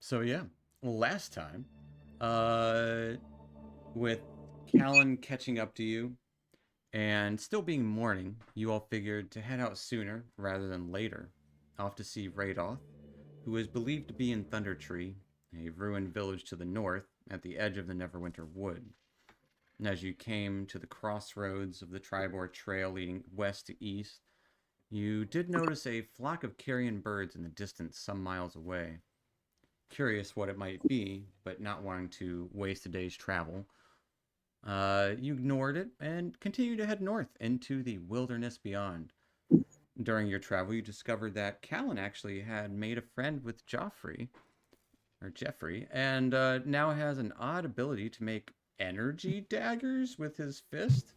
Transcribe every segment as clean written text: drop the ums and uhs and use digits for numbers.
So yeah, last time, uh, with Callan catching up to you and still being morning, you all figured to head out sooner rather than later, off to see Radoth, who is believed to be in Thunder Tree, a ruined village to the north at the edge of the Neverwinter Wood. And as you came to the crossroads of the Tribor Trail leading west to east, you did notice a flock of carrion birds in the distance some miles away. Curious what it might be, but not wanting to waste a day's travel, you ignored it and continued to head north into the wilderness beyond. During your travel, you discovered that Callan actually had made a friend with Jeffrey, and now has an odd ability to make energy daggers with his fist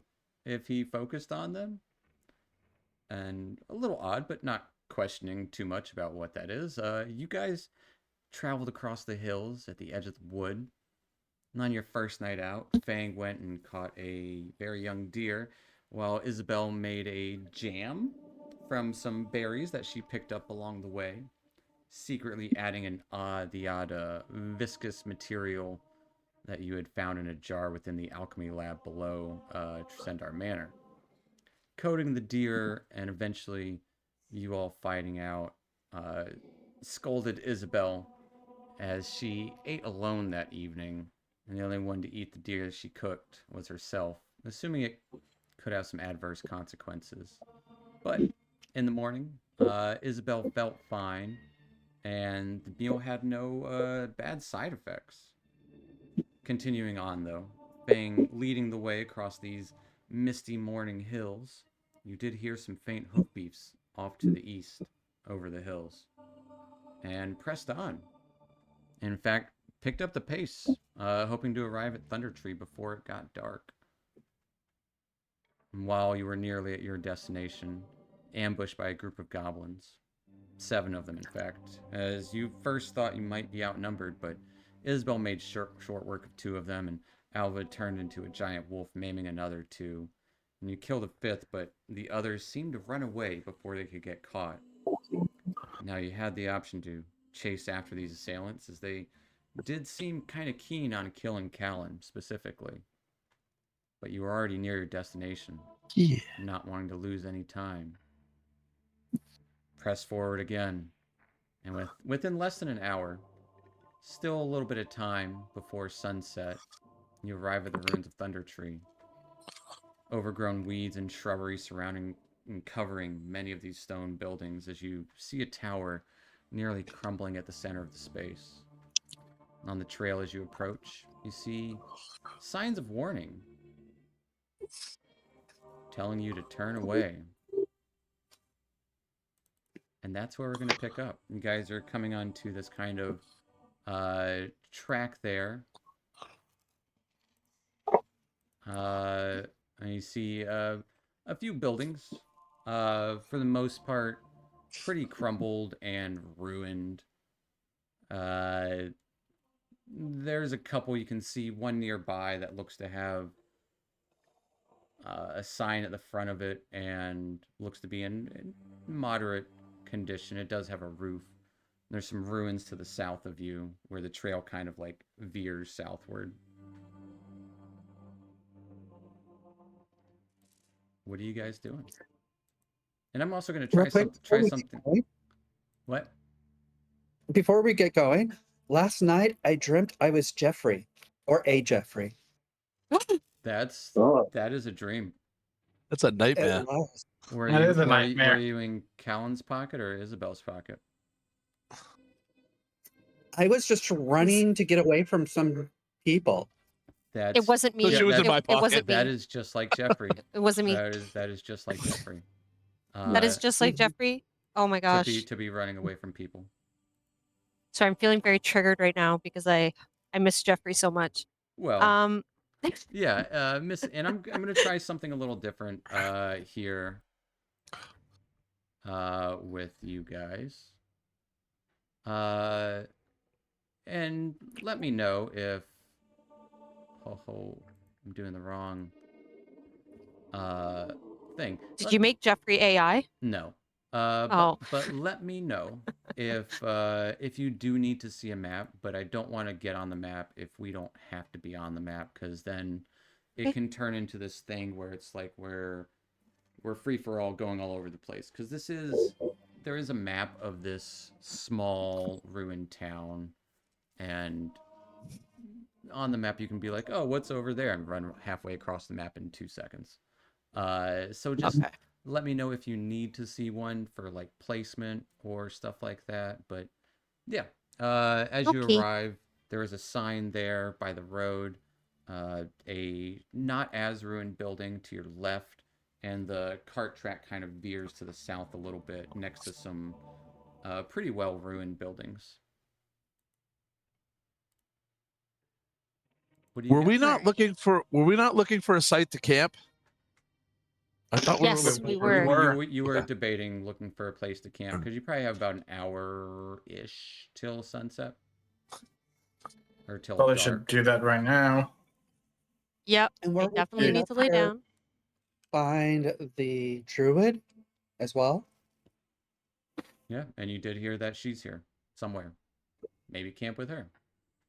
if he focused on them. And a little odd, but not questioning too much about what that is. You guys traveled across the hills at the edge of the wood. And on your first night out, Fang went and caught a very young deer, while Isabel made a jam from some berries that she picked up along the way, secretly adding the odd viscous material that you had found in a jar within the alchemy lab below Tresendar Manor. Coating the deer, and eventually you all fighting out, uh, scolded Isabel as she ate alone that evening, and the only one to eat the deer she cooked was herself, assuming it could have some adverse consequences. But in the morning, Isabel felt fine, and the meal had no bad side effects. Continuing on, though, Fang leading the way across these misty morning hills, you did hear some faint hoofbeats off to the east over the hills, and pressed on. In fact, picked up the pace, hoping to arrive at Thunder Tree before it got dark. And while you were nearly at your destination, ambushed by a group of goblins. 7 of them, in fact, as you first thought you might be outnumbered, but Isabel made short work of 2 of them, and Alva turned into a giant wolf, maiming another 2. And you killed a 5th, but the others seemed to run away before they could get caught. Now you had the option to chase after these assailants, as they did seem kind of keen on killing Callan specifically. But you were already near your destination, Yeah. not wanting to lose any time. Press forward again, and within less than an hour, still a little bit of time before sunset, you arrive at the ruins of Thunder Tree. Overgrown weeds and shrubbery surrounding and covering many of these stone buildings as you see a tower nearly crumbling at the center of the space. On the trail as you approach, you see signs of warning telling you to turn away. And that's where we're going to pick up. You guys are coming onto this kind of track there. And you see a few buildings, for the most part, pretty crumbled and ruined. Uh, there's a couple you can see, one nearby that looks to have a sign at the front of it and looks to be in moderate condition. It does have a roof. There's some ruins to the south of you where the trail kind of like veers southward. What are you guys doing? And I'm also going to Real try quick, something. What? Before we get going, last night I dreamt I was Jeffrey, or a Jeffrey. That is a dream. That's a It nightmare. was. Were That you is a nightmare. were you in Callan's pocket or Isabel's pocket? I was just running to get away from some people. That's It wasn't me. So she was in my It wasn't pocket. me. that is just like Jeffrey. It wasn't me. That is just like Jeffrey. That is just like Jeffrey. Oh my gosh. To be running away from people. So I'm feeling very triggered right now because I miss Jeffrey so much. Well, yeah, Miss, and I'm gonna try something a little different here with you guys. And let me know if I'm doing the wrong thing. Did you make Jeffrey AI? No. Oh, But let me know if you do need to see a map. But I don't want to get on the map if we don't have to be on the map, because then it okay. can turn into this thing where it's like we're free for all, going all over the place. Because there is a map of this small ruined town, and on the map you can be like, oh, what's over there, and run halfway across the map in 2 seconds. So just Okay. let me know if you need to see one for like placement or stuff like that. But yeah, as you Okay. arrive, there is a sign there by the road, a not as ruined building to your left, and the cart track kind of veers to the south a little bit next to some pretty well ruined buildings. What do you Were we got? not Alright. looking for a site to camp? I thought we were Yes, looking we for. were. You were debating looking for a place to camp because you probably have about an hour-ish till sunset or till Probably should dark. do that right now. Yep. And I where would definitely you need to lay rather down. find the druid as well? Yeah, and you did hear that she's here somewhere. Maybe camp with her.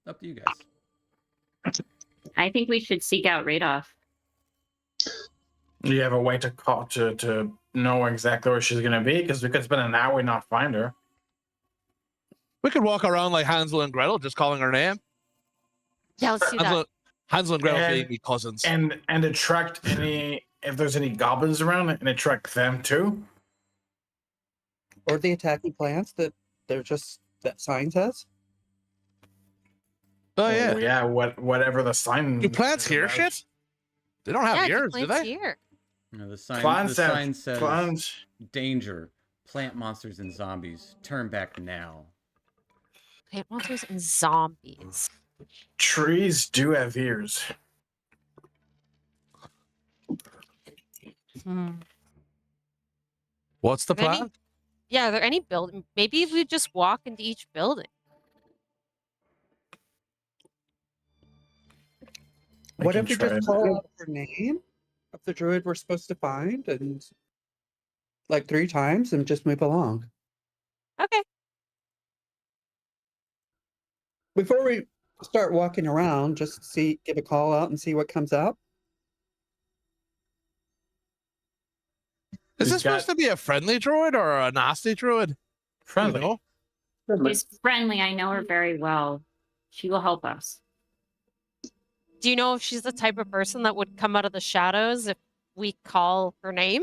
Up to you guys. I think we should seek out Radoff. Do you have a way to call to know exactly where she's gonna be? Because we could spend an hour and not find her. We could walk around like Hansel and Gretel, just calling her name. Yeah, let's do that. Hansel and Gretel And- being cousins. And attract any if there's any goblins around, and attract them too. Or the attacking plants that that sign says? Oh yeah. Yeah. Whatever the sign. Do plants is hear about. shit? They don't have Yeah, ears, do plants they? here. No, the Plants sign says plants. danger, plant monsters and zombies. Turn back now. Plant monsters and zombies. Trees do have ears. Hmm. What's the Are there any- plan? Yeah, are there any building? Maybe if we just walk into each building. What can if we try just it. call out her name of the druid we're supposed to find and like 3 times and just move along? Okay. Before we start walking around, just give a call out and see what comes up. Is We've this supposed to be a friendly druid or a nasty druid? Friendly. You know? She's friendly. I know her very well. She will help us. Do you know if she's the type of person that would come out of the shadows if we call her name?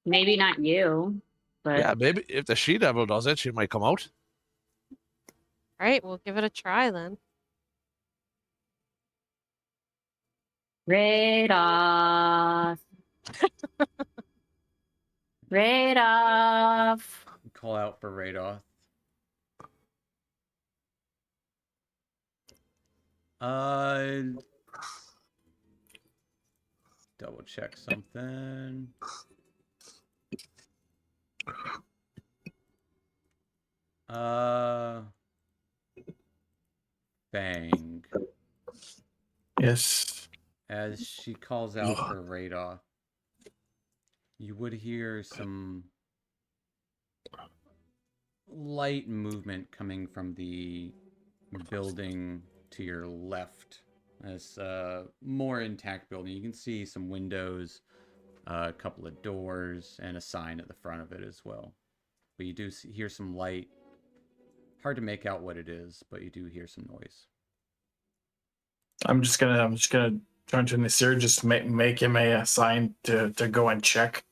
Maybe not you, but Yeah, maybe if the she devil does it, she might come out. All right, we'll give it a try then. Radoff. Radoff. Call out for Radoff. Double check something. Bang. Yes. As she calls out for Radoff, you would hear some light movement coming from the building to your left. This more intact building. You can see some windows, a couple of doors, and a sign at the front of it as well. But you do hear some light. Hard to make out what it is, but you do hear some noise. I'm just gonna turn to Nasir, just make him a sign to go and check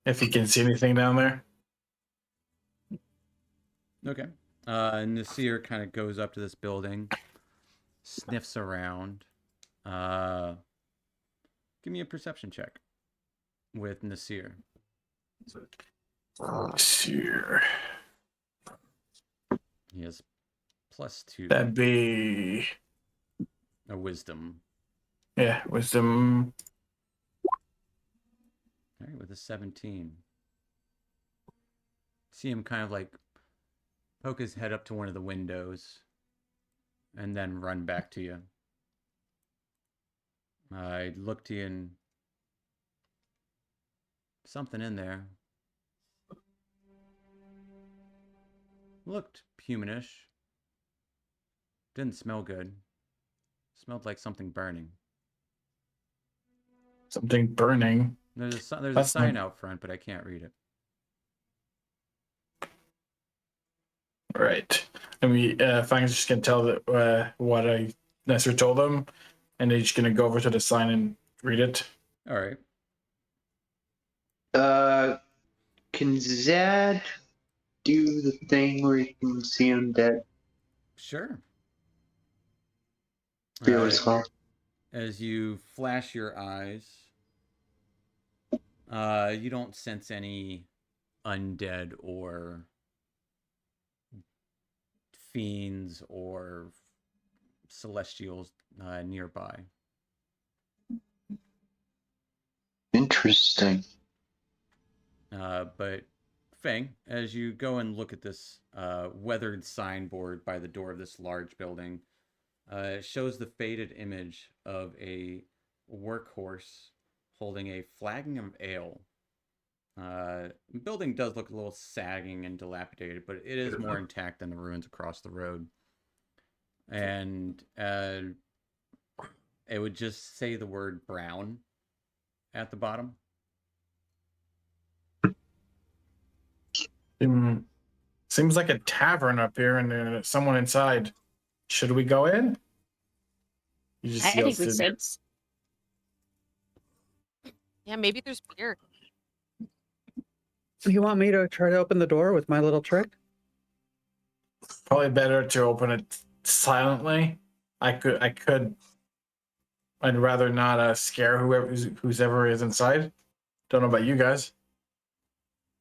if he can see anything down there. Okay. Nasir kind of goes up to this building, sniffs around. Give me a perception check with Nasir. Nasir. He has +2. That'd be A wisdom. yeah, wisdom. All right, with a 17. See him kind of like poke his head up to one of the windows and then run back to you. I look to you and something in there. Looked humanish. Didn't smell good. Smelled like something burning. Something burning. There's a That's sign not- out front, but I can't read it. Right. And Fang's just gonna tell that what Nestor told them, and they're just gonna go over to the sign and read it. All right. Can Zad do the thing where you can see him dead? Sure. Forget what it's called. As you flash your eyes, you don't sense any undead or fiends or celestials nearby. Interesting. But Fang, as you go and look at this weathered signboard by the door of this large building, it shows the faded image of a workhorse holding a flagon of ale. The building does look a little sagging and dilapidated, but it is more intact than the ruins across the road. And it would just say the word brown at the bottom. Seems like a tavern up here, and there's someone inside. Should we go in? You I just think we yells should. Yeah, maybe there's beer. You want me to try to open the door with my little trick? Probably better to open it silently. I'd rather not scare who's ever is inside. Don't know about you guys.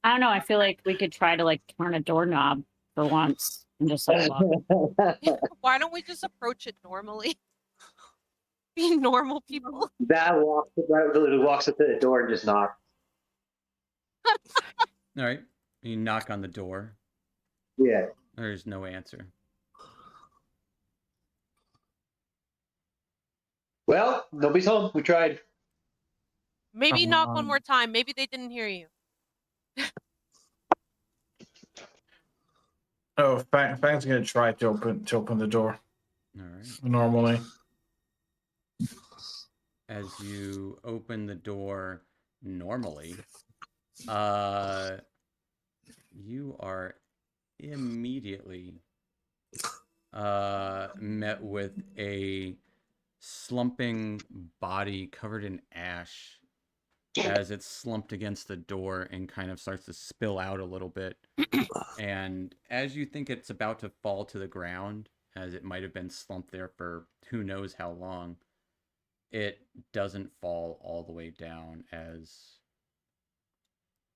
I don't know. I feel like we could try to like turn a doorknob for once and just like look. Why don't we just approach it normally? Be normal people. That literally walks up to the door and just knocks. All right. You knock on the door. Yeah. There's no answer. Well, nobody's home. We tried. Maybe Come knock one on. more time. Maybe they didn't hear you. Oh, Fang's gonna try to open the door All right. normally. As you open the door normally, you are immediately met with a slumping body covered in ash as it's slumped against the door and kind of starts to spill out a little bit. And as you think it's about to fall to the ground, as it might have been slumped there for who knows how long, it doesn't fall all the way down as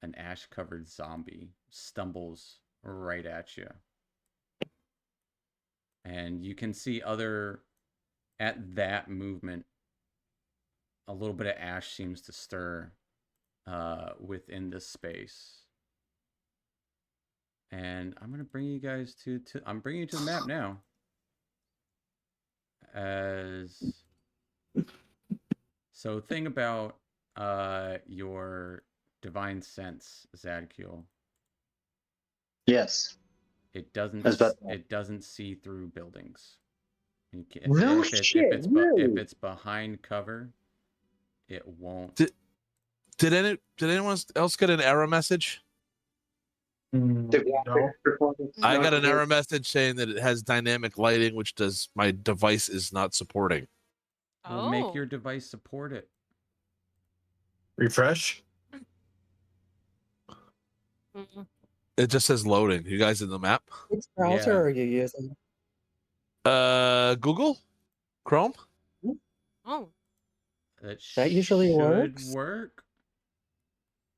an ash-covered zombie stumbles right at you. And you can see at that movement, a little bit of ash seems to stir within this space. And I'm gonna bring you guys I'm bringing you to the map now. So thing about your divine sense, Zadkiel. Yes. It doesn't That's about- it doesn't see through buildings. No If shit, really? if it's behind cover, it won't. Did anyone else get an error message? The No. performance is I not got an good. error message saying that it has dynamic lighting, which my device is not supporting. Well, make your device support it. Refresh. Mm-mm. It just says loading. You guys in the map? Which browser Yeah. are you using? Google, Chrome. Oh, That usually should works? work.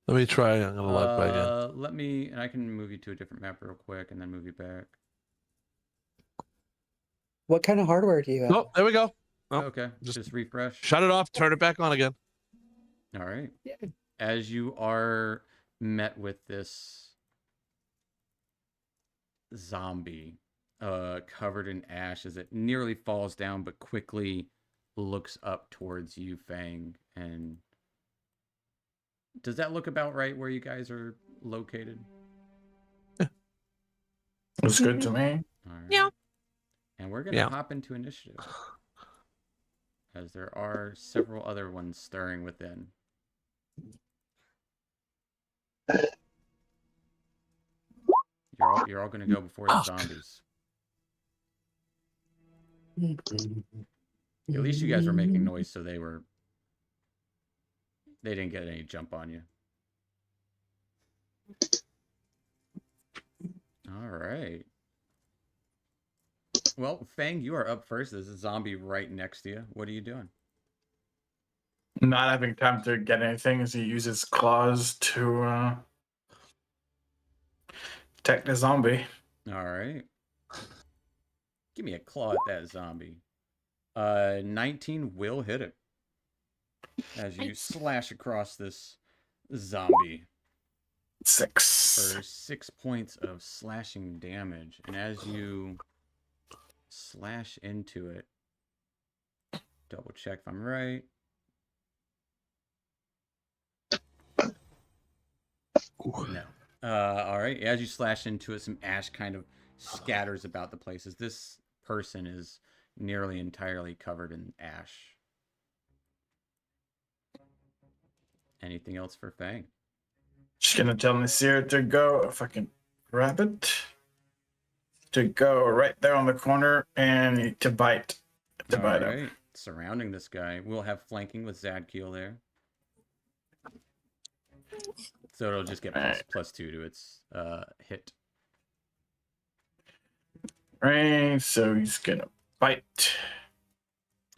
Let me try. I'm gonna log back in. Let me, and I can move you to a different map real quick, and then move you back. What kind of hardware do you have? Oh, there we go. Oh, Okay, just- just refresh. Shut it off. Turn it back on again. All right. Yeah. As you are met with this zombie covered in ash as it nearly falls down but quickly looks up towards you, Fang, and Does that look about right where you guys are located? Looks good to me. All right. Yeah. And we're gonna Yeah. hop into initiative, as there are several other ones stirring within. You're all gonna go before the zombies. At least you guys were making noise, so they didn't get any jump on you. All right. Well, Fang, you are up first. There's a zombie right next to you. What are you doing? Not having time to get anything as he uses claws to attack the zombie. All right. Give me a claw at that zombie. 19 will hit it. As you Nice. slash across this zombie 6. for 6 points of slashing damage. And as you slash into it, double check if I'm right. No. All right. As you slash into it, some ash kind of scatters about the places. This person is nearly entirely covered in ash. Anything else for Fang? Just gonna tell Nasir to go, if I can grab it, to go right there on the corner and to bite. To All bite him. right. Surrounding this guy. We'll have flanking with Zadkiel there. So it'll just get +2 to its hit. Right, so he's gonna bite.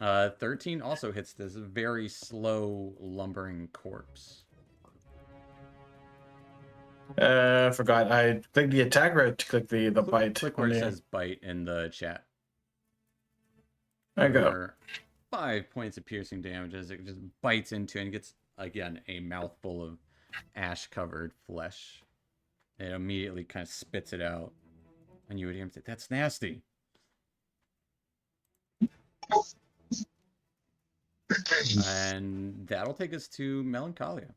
13 also hits this very slow, lumbering corpse. Forgot. I clicked the attack or I clicked the bite. Click where it says bite in the chat. I go. For 5 points of piercing damage as it just bites into and gets, again, a mouthful of ash-covered flesh. It immediately kind of spits it out. And you would hear him say, "That's nasty." And that'll take us to Melancholia.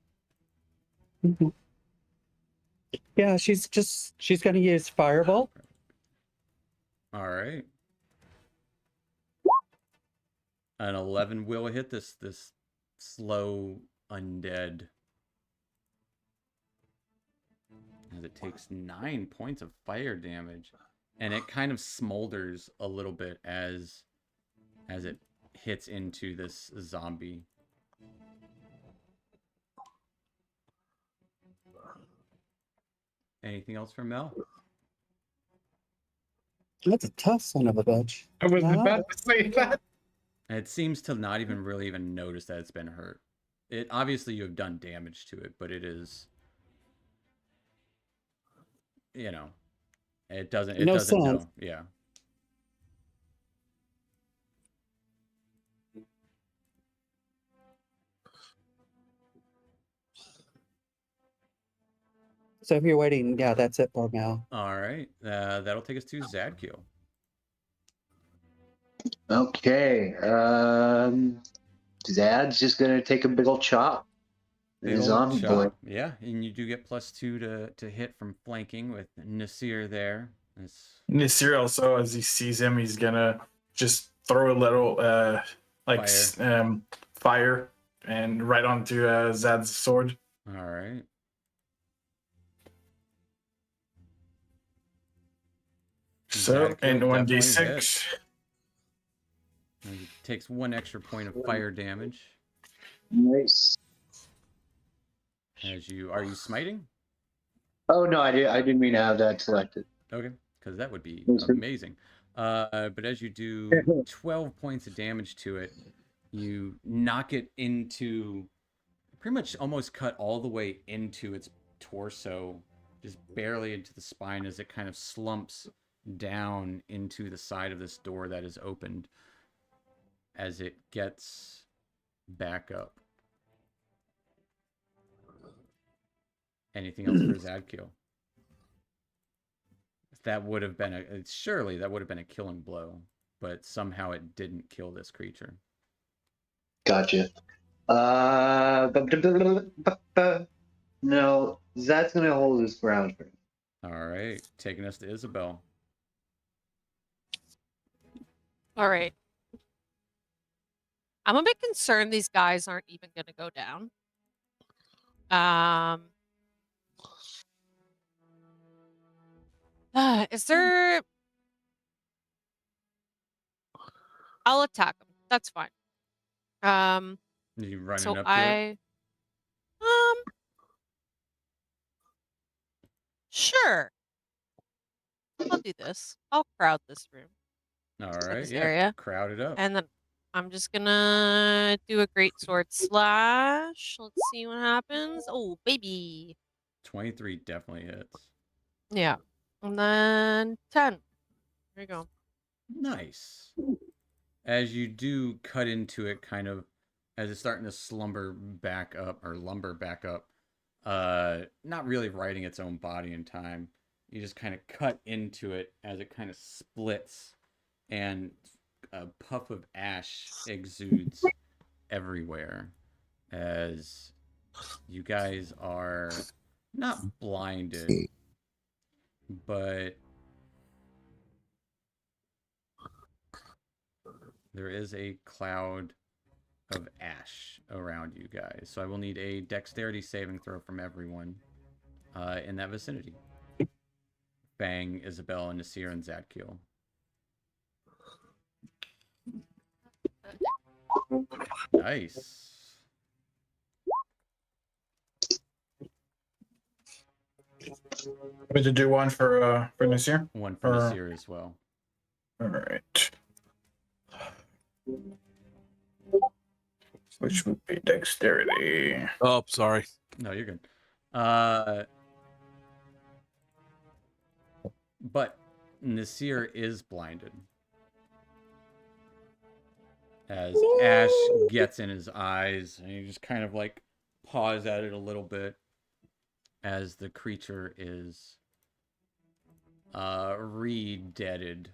Yeah, she's gonna use Firebolt. All right. An 11 will hit this slow undead. As it takes 9 points of fire damage. And it kind of smolders a little bit as it hits into this zombie. Anything else from Mel? That's a tough son of a bitch. I was No. about to say that. It seems to not even really notice that it's been hurt. It obviously you have done damage to it, but it is, you know, it doesn't No doesn't sense. know. Yeah. So if you're waiting, yeah, that's it for Mel. All right. That'll take us to Zadkiel. Okay. Zad's just gonna take a big ol' chop. Big His old zombie boy. chop. Yeah, and you do get +2 to hit from flanking with Nasir there. It's Nasir also, as he sees him, he's gonna just throw a little fire and right onto Zad's sword. all right. So, Zadkiel and definitely 1d6. And he takes 1 extra point of fire damage. Nice. Are you smiting? Oh no, I didn't mean to have that selected. Okay, because that would be Yes, sir. amazing. But as you do 12 points of damage to it, you knock it into, pretty much almost cut all the way into its torso, just barely into the spine as it kind of slumps down into the side of this door that is opened as it gets back up. Anything else for Zadkiel? That would have been surely that would have been a killing blow, but somehow it didn't kill this creature. Gotcha. No, Zad's gonna hold his ground for him. All right, taking us to Isabel. All right. I'm a bit concerned these guys aren't even going to go down. Is there? I'll attack them. That's fine. You running So up to it? Sure. I'll do this. I'll crowd this room. All or right, this yeah, area. crowd it up. And then I'm just gonna do a great sword slash. Let's see what happens. Oh, baby. 23 definitely hits. Yeah. And then 10. There you go. Nice. As you do cut into it, kind of as it's starting to lumber back up, not really riding its own body in time. You just kind of cut into it as it kind of splits, and a puff of ash exudes everywhere as you guys are not blinded, but there is a cloud of ash around you guys. So I will need a dexterity saving throw from everyone in that vicinity. Fang, Isabel, Nasir, and Zadkiel. Nice. We to do one for Nasir? One for Nasir as well. All right. Which would be dexterity. Oh, sorry. No, you're good. But Nasir is blinded. As ash gets in his eyes, and he just kind of like paws at it a little bit as the creature is re-deaded.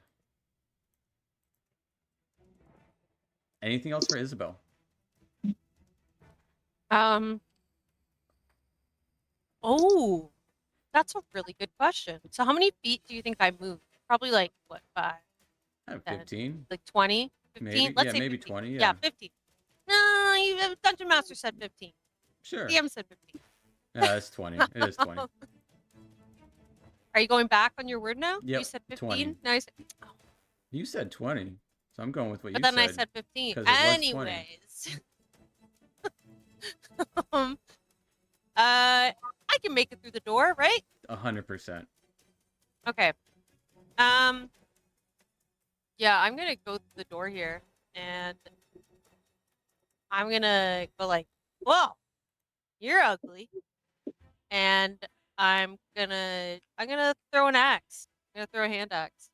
Anything else for Isabel? Oh, that's a really good question. So how many feet do you think I moved? Probably like, what, 5? 15? Like 20? 15? Maybe, Let's yeah, say maybe 15. 20, yeah. Yeah, 15. No, Dungeon Master said 15. Sure. DM said 15. Yeah, it's 20. It is 20. Are you going back on your word now? Yep, You said 15? 20. No, you said... Oh. You said 20, so I'm going with what But you then said. I said 15. 'cause it was 20. Anyways. I can make it through the door, right? 100%. Okay. Yeah, I'm gonna go through the door here, and I'm gonna go like, whoa, you're ugly. And I'm gonna throw an axe. I'm gonna throw a hand axe.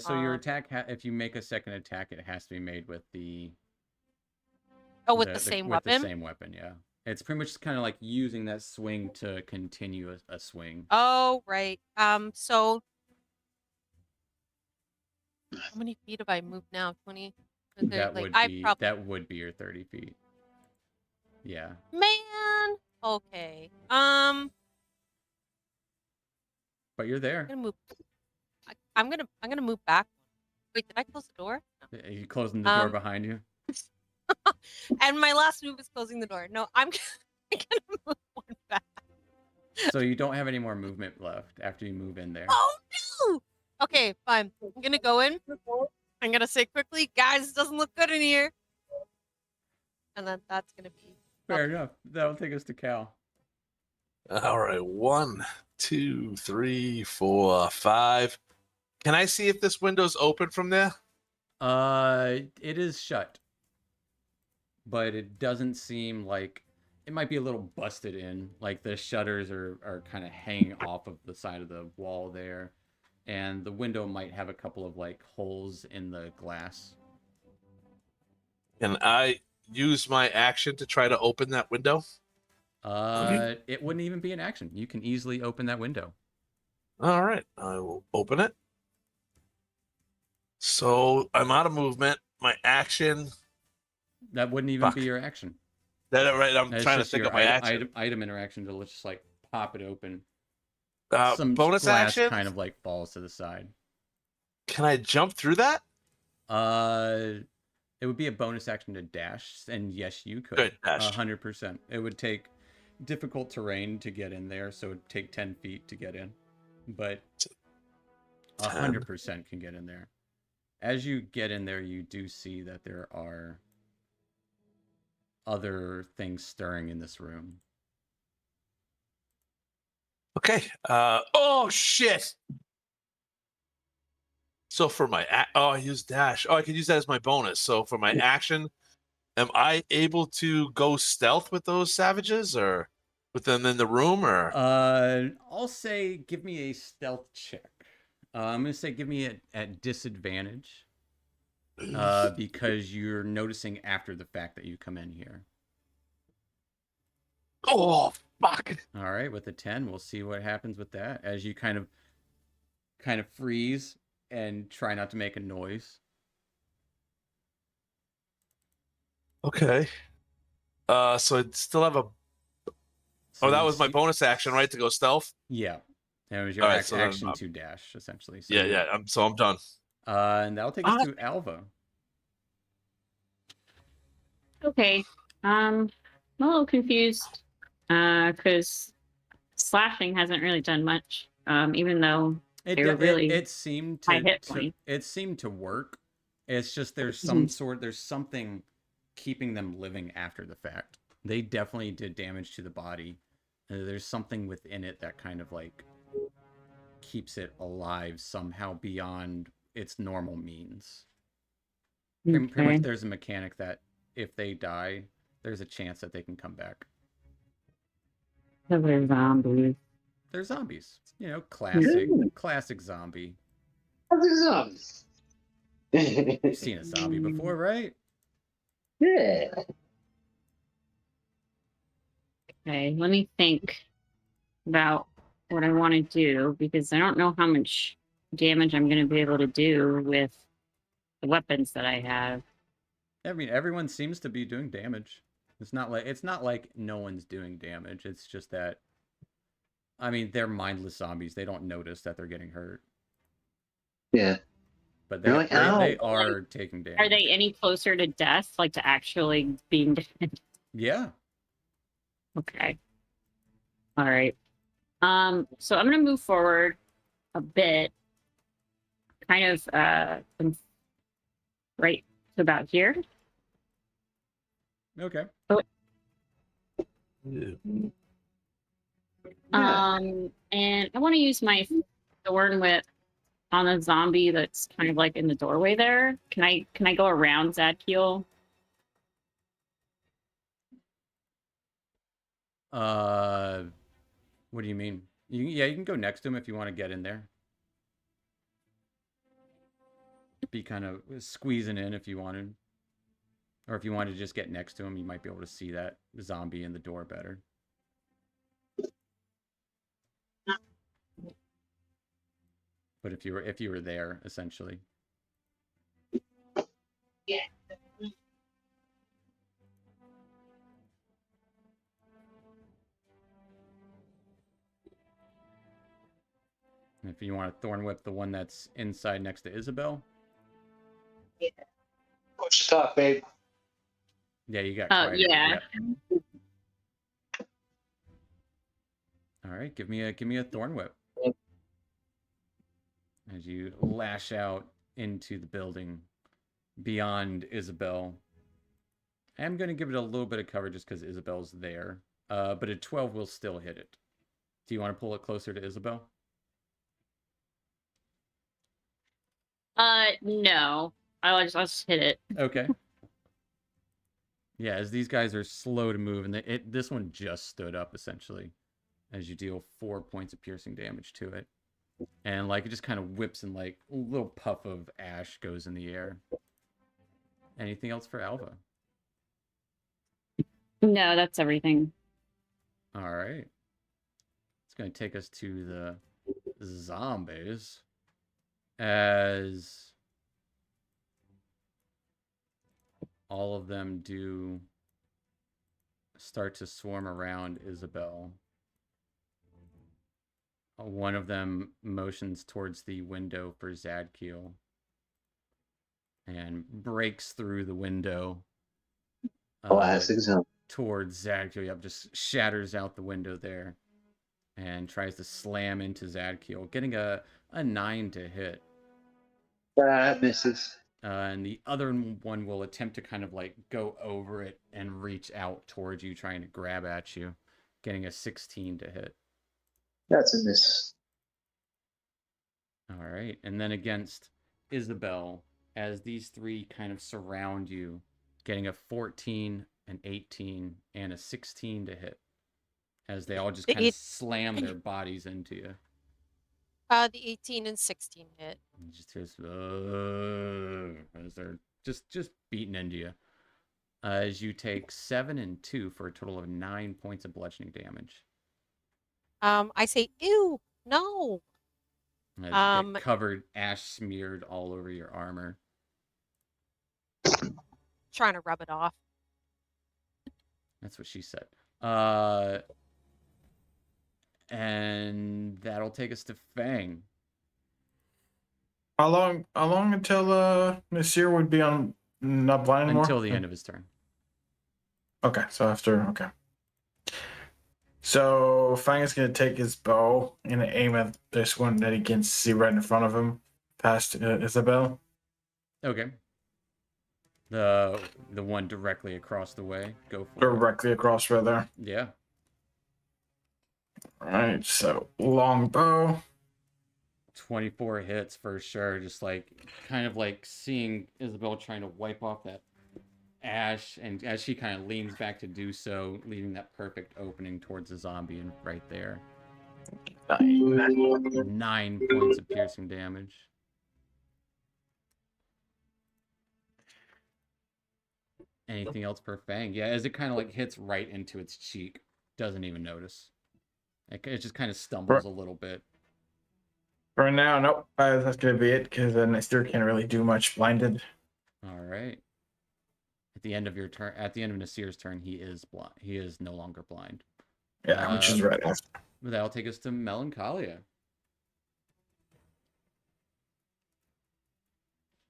So your attack, if you make a second attack, it has to be made with the... Oh, with the same weapon? With the same weapon, yeah. It's pretty much kind of like using that swing to continue a swing. Oh, right. So how many feet have I moved now? 20? That like, would be your 30 feet. Yeah. Man. Okay. But you're there. I'm gonna move back. Wait, did I close the door? No. Are you closing the door behind you? And my last move is closing the door. No, I'm gonna move one back. So you don't have any more movement left after you move in there. Oh no! Okay, fine. I'm gonna go in. I'm gonna say quickly, guys, it doesn't look good in here. And then that's gonna be Fair enough. That'll take us to Cal. All right. 1, 2, 3, 4, 5. Can I see if this window's open from there? It is shut. But it doesn't seem like... It might be a little busted in. Like the shutters are kind of hanging off of the side of the wall there. And the window might have a couple of like holes in the glass. Can I use my action to try to open that window? It wouldn't even be an action. You can easily open that window. All right. I will open it. So I'm out of movement. My action That wouldn't even Fuck. be your action. That right? I'm That's trying to just think your of my action. item interaction to just like pop it open. Bonus glass action. kind of like falls to the side. Can I jump through that? It would be a bonus action to dash, and yes, you could. Good, dash. 100%. It would take difficult terrain to get in there, so it would take 10 feet to get in. But 100% can get in there. As you get in there, you do see that there are other things stirring in this room. Okay. Oh shit. So for my I use dash. Oh, I can use that as my bonus. So for my action, am I able to go stealth with those savages or with them in the room or? I'll say give me a stealth check. I'm gonna say give me it at disadvantage. Because you're noticing after the fact that you come in here. Oh fuck! All right, with a 10, we'll see what happens with that as you kind of freeze and try not to make a noise. Okay. So I'd still have a. So Oh, that you was my see- bonus action, right? To go stealth. Yeah, and it was your All right, so then action to dash essentially. So yeah. I'm done. And that'll take us to Alva. Okay. I'm a little confused because slashing hasn't really done much. Even though they were really It seemed high to, hit point. it seemed to work. It's just there's something keeping them living after the fact. They definitely did damage to the body. There's something within it that kind of like keeps it alive somehow beyond its normal means. Pretty much there's a mechanic that if they die, there's a chance that they can come back. They're zombies. They're zombies. You know, classic zombie. Zombies. You've seen a zombie before, right? Yeah. Okay, let me think about what I want to do because I don't know how much damage I'm going to be able to do with the weapons that I have. I mean, everyone seems to be doing damage. It's not like no one's doing damage. It's just that, I mean, they're mindless zombies. They don't notice that they're getting hurt. Yeah. But They're like, they "Ow." are taking damage. Are they any closer to death, like to actually being dead? Yeah. Okay. All right. So I'm gonna move forward a bit, kind of right to about here. Okay. And I want to use my thorn whip on a zombie that's kind of like in the doorway there. Can I go around Zadkiel? What do you mean? You can go next to him if you want to get in there. Be kind of squeezing in if you wanted. Or if you wanted to just get next to him, you might be able to see that zombie in the door better. But if you were there, essentially. Yeah. If you want to thorn whip the one that's inside next to Isabel. Yeah. Push the top, babe. Yeah, you got Oh, yeah. Yep. All right, give me a thorn whip. As you lash out into the building beyond Isabel. I'm going to give it a little bit of cover just because Isabel's there. But a 12 will still hit it. Do you want to pull it closer to Isabel? No. I'll just hit it. Okay. Yeah, as these guys are slow to move, and this one just stood up, essentially, as you deal 4 points of piercing damage to it. And, like, it just kind of whips and, like, a little puff of ash goes in the air. Anything else for Alva? No, that's everything. All right. It's going to take us to the zombies. As all of them do start to swarm around Isabel. One of them motions towards the window for Zadkiel and breaks through the window Classic zone. towards Zadkiel. Yep, just shatters out the window there and tries to slam into Zadkiel, getting a 9 to hit. That misses. And the other one will attempt to kind of like go over it and reach out towards you, trying to grab at you, getting a 16 to hit. That's a miss. All right. And then against Isabel, as these three kind of surround you, getting a 14, an 18, and a 16 to hit, as they all just kind of slam their bodies into you. The 18 and 16 hit. And just as they're just beating into you. As you take 7 and 2 for a total of 9 points of bludgeoning damage. I say, ew, no. As you get covered, ash smeared all over your armor. Trying to rub it off. That's what she said. And that'll take us to Fang. How long until Nasir would be on not blind anymore? Until the end of his turn. Okay, so after So Fang is gonna take his bow and aim at this one that he can see right in front of him, past Isabel. Okay. The one directly across the way. Go for it. Directly across right there. Yeah. Alright, so long bow. 24 hits for sure. Just like kind of like seeing Isabel trying to wipe off that ash, and as she kind of leans back to do so, leaving that perfect opening towards the zombie and right there. 9 points of piercing damage. Anything else per Fang? Yeah, as it kind of like hits right into its cheek. Doesn't even notice. It just kind of stumbles a little bit. For now, nope. That's gonna be it because then I still can't really do much blinded. All right. At the end of your turn, at the end of Nasir's turn, he is blind. He is no longer blind. Yeah, which is right after. That'll take us to Melancholia.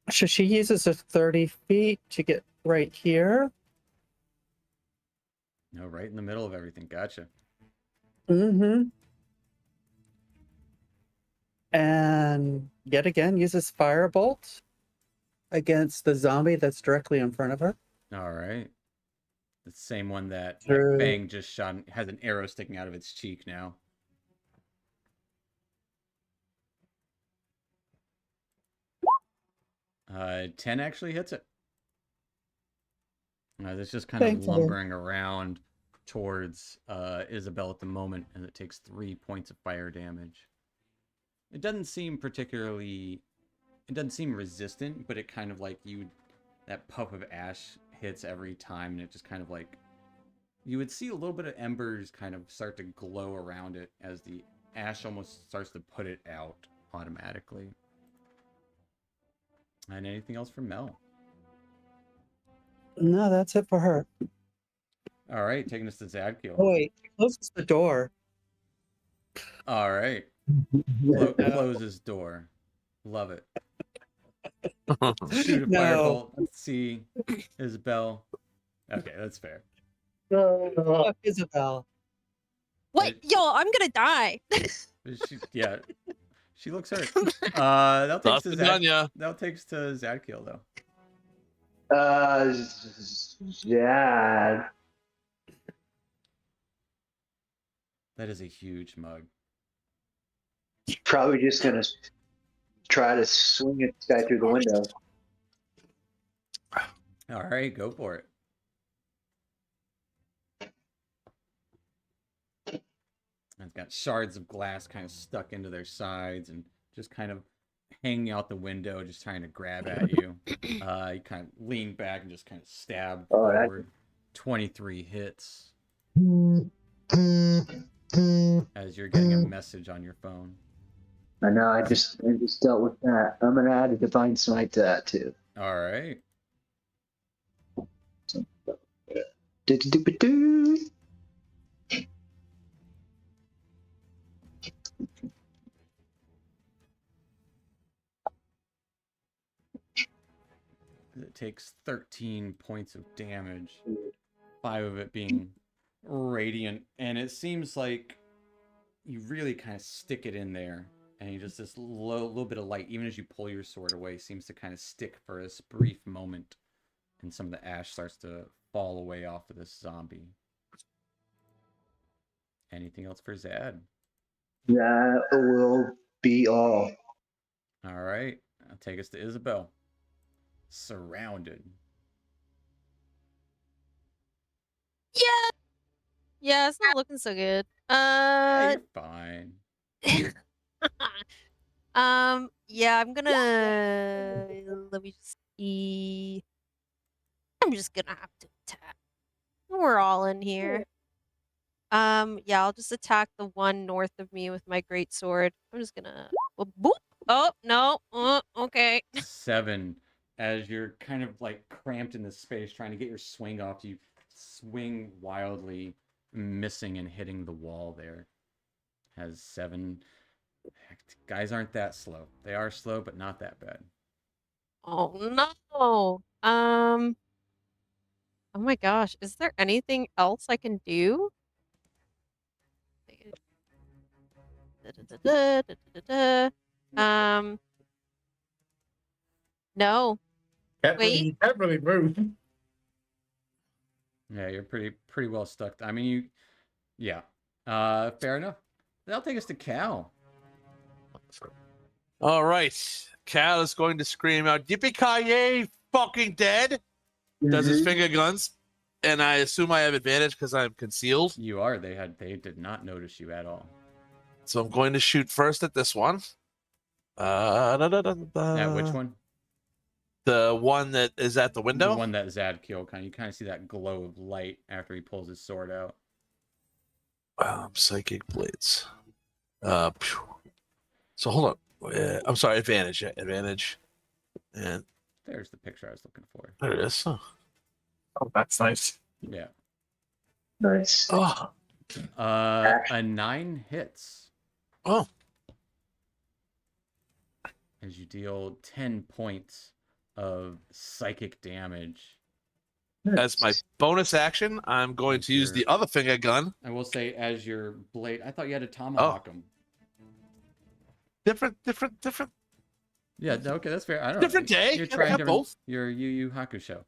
So she uses her 30 feet to get right here. No, right in the middle of everything. Gotcha. Mm-hmm. And yet again uses Firebolt against the zombie that's directly in front of her. All right. The same one that Sure. Fang just shot has an arrow sticking out of its cheek now. Uh, 10 actually hits it. It's just kind of Thankfully. lumbering around towards Isabel at the moment, and it takes 3 points of fire damage. It doesn't seem resistant, but it kind of like that puff of ash hits every time, and it just kind of like, you would see a little bit of embers kind of start to glow around it as the ash almost starts to put it out automatically. And anything else from Mel? No, that's it for her. All right, taking us to Zadkiel. Oh, wait, closes the door. All right. Closes door. Love it. Shoot a No. firebolt. Let's see. Isabel. Okay, that's fair. Fuck Isabel. What? Yo, I'm gonna die. Yeah. She looks hurt. That takes to Lasagna. That takes to Zadkiel though. Yeah. That is a huge mug. Probably just gonna try to swing this guy through the window. All right, go for it. It's got shards of glass kind of stuck into their sides and just kind of hanging out the window, just trying to grab at you. You kind of lean back and just kind of stab forward. 23 hits. As you're getting a message on your phone. I know, I just dealt with that. I'm gonna add a divine smite to that too. All right. Do-do-do-do-do. It takes 13 points of damage, 5 of it being radiant, and it seems like you really kind of stick it in there, and you just this little bit of light, even as you pull your sword away, seems to kind of stick for this brief moment, and some of the ash starts to fall away off of this zombie. Anything else for Zad? That will be all. All right, I'll take us to Isabel. Surrounded. Yeah, it's not looking so good. Yeah, you're fine. Yeah, I'm gonna let me see. I'm just gonna have to attack. We're all in here. Yeah, I'll just attack the one north of me with my great sword. I'm just gonna boop. Oh no. Okay. 7. As you're kind of like cramped in this space, trying to get your swing off, you swing wildly, missing and hitting the wall there. Has 7. Heck, guys aren't that slow. They are slow, but not that bad. Oh no. Oh my gosh, is there anything else I can do? No. Wait. Can't really move. Yeah, you're pretty well stuck. I mean, yeah. Fair enough. That'll take us to Cal. All right. Cal is going to scream out, "Yippee-ki-yay, fucking dead!" Does his Mhm. finger guns. And I assume I have advantage because I'm concealed. You are. They did not notice you at all. So I'm going to shoot first at this one. At which one? The one that is at the window. The one that Zad killed. You kind of see that glow of light after he pulls his sword out. Psychic blades. Phew. So hold on. I'm sorry. Advantage. Yeah, advantage. And There's the picture I was looking for. there it is. Oh. Oh, that's nice. Yeah. Nice. Oh. A 9 hits Oh. as you deal 10 points of psychic damage. As my bonus action, I'm going to use the other finger gun. I will say, as your blade, I thought you had to tomahawk him. Different. Yeah, okay, that's fair. I don't Different know. day. You're I trying have different. both. Your Yu Yu Hakusho.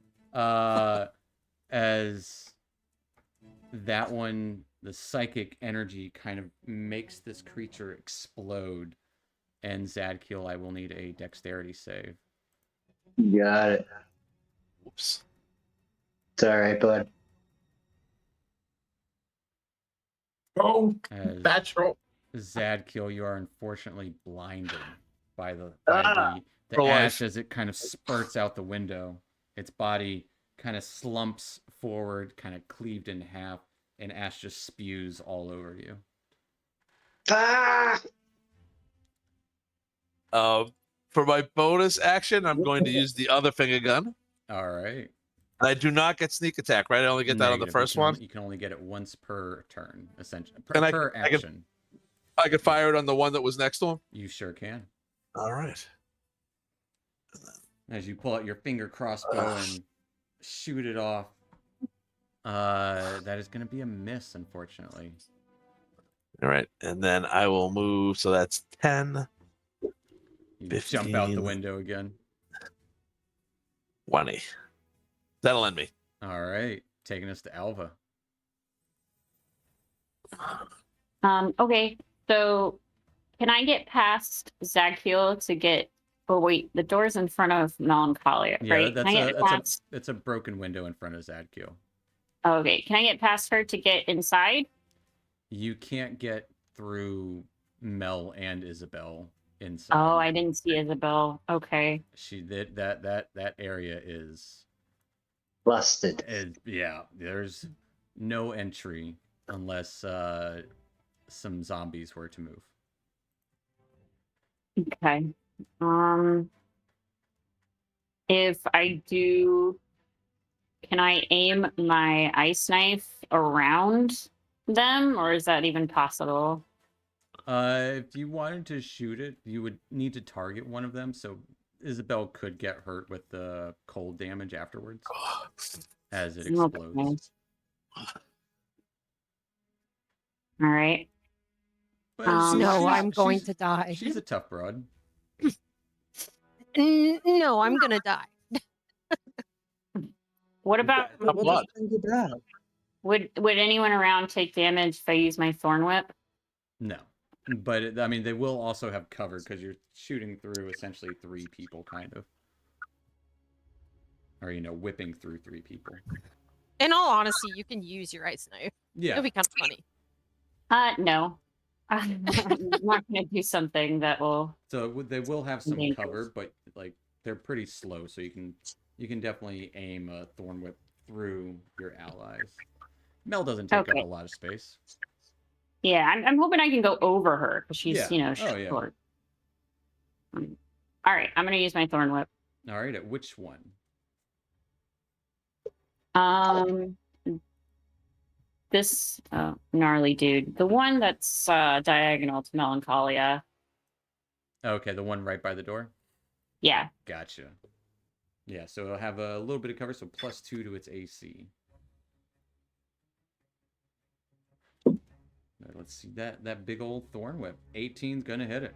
As that one, the psychic energy kind of makes this creature explode. And Zadkiel, I will need a dexterity save. Got it. Whoops. It's all right, bud. Oh, As natural. Zadkiel, you are unfortunately blinded by the Pro ash life. as it kind of spurts out the window. Its body kind of slumps forward, kind of cleaved in half, and ash just spews all over you. Ah! For my bonus action, I'm going to use the other finger gun. All right. I do not get sneak attack, right? I only get that on the Negative. first one. You can only get it once per turn, essentially. And Per action. I could fire it on the one that was next to him. You sure can. All right. As you pull out your finger crossbow and shoot it off, that is going to be a miss, unfortunately. All right. And then I will move. So that's 10, You 15. jump out the window again. 20. That'll end me. All right. Taking us to Alva. Okay, so can I get past Zagfiel to get? Oh wait, the door's in front of Melancholia, Yeah, right? Can I get past? it's a broken window in front of Zadkiel. Okay, can I get past her to get inside? You can't get through Mel and Isabel inside. Oh, I didn't see Isabel. Okay. That area is Busted. yeah. There's no entry unless some zombies were to move. Okay. If I do, can I aim my ice knife around them, or is that even possible? If you wanted to shoot it, you would need to target one of them, so Isabel could get hurt with the cold damage afterwards as it explodes. Okay. All right. But No, I'm going she's- to die. She's a tough broad. No, I'm gonna die. What about Tough We'll blood. just send you back. would anyone around take damage if I use my thorn whip? No. But, I mean, they will also have cover because you're shooting through essentially 3 people, kind of. Or, whipping through 3 people. In all honesty, you can use your ice knife. Yeah. It'll be kind of funny. No. I'm not going to do something that will. So they will have some Dangerous. cover, but, like, they're pretty slow, so you can definitely aim a thorn whip through your allies. Mel doesn't take Okay. up a lot of space. Yeah, I'm hoping I can go over her because she's, Yeah. short. Oh, yeah. All right, I'm going to use my thorn whip. All right, at which one? This gnarly dude, the one that's diagonal to Melancholia. Okay, the one right by the door? Yeah. Gotcha. Yeah, so it'll have a little bit of cover, so +2 to its AC. Let's see that big old thorn whip. 18's gonna hit it.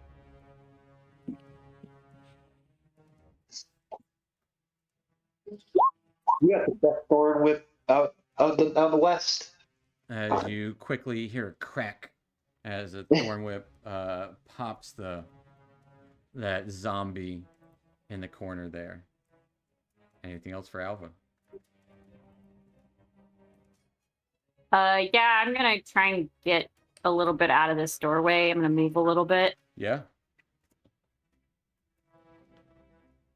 You got the best thorn whip out of the west. As you quickly hear a crack as a thorn whip pops that zombie in the corner there. Anything else for Alva? Yeah, I'm gonna try and get a little bit out of this doorway. I'm gonna move a little bit. Yeah.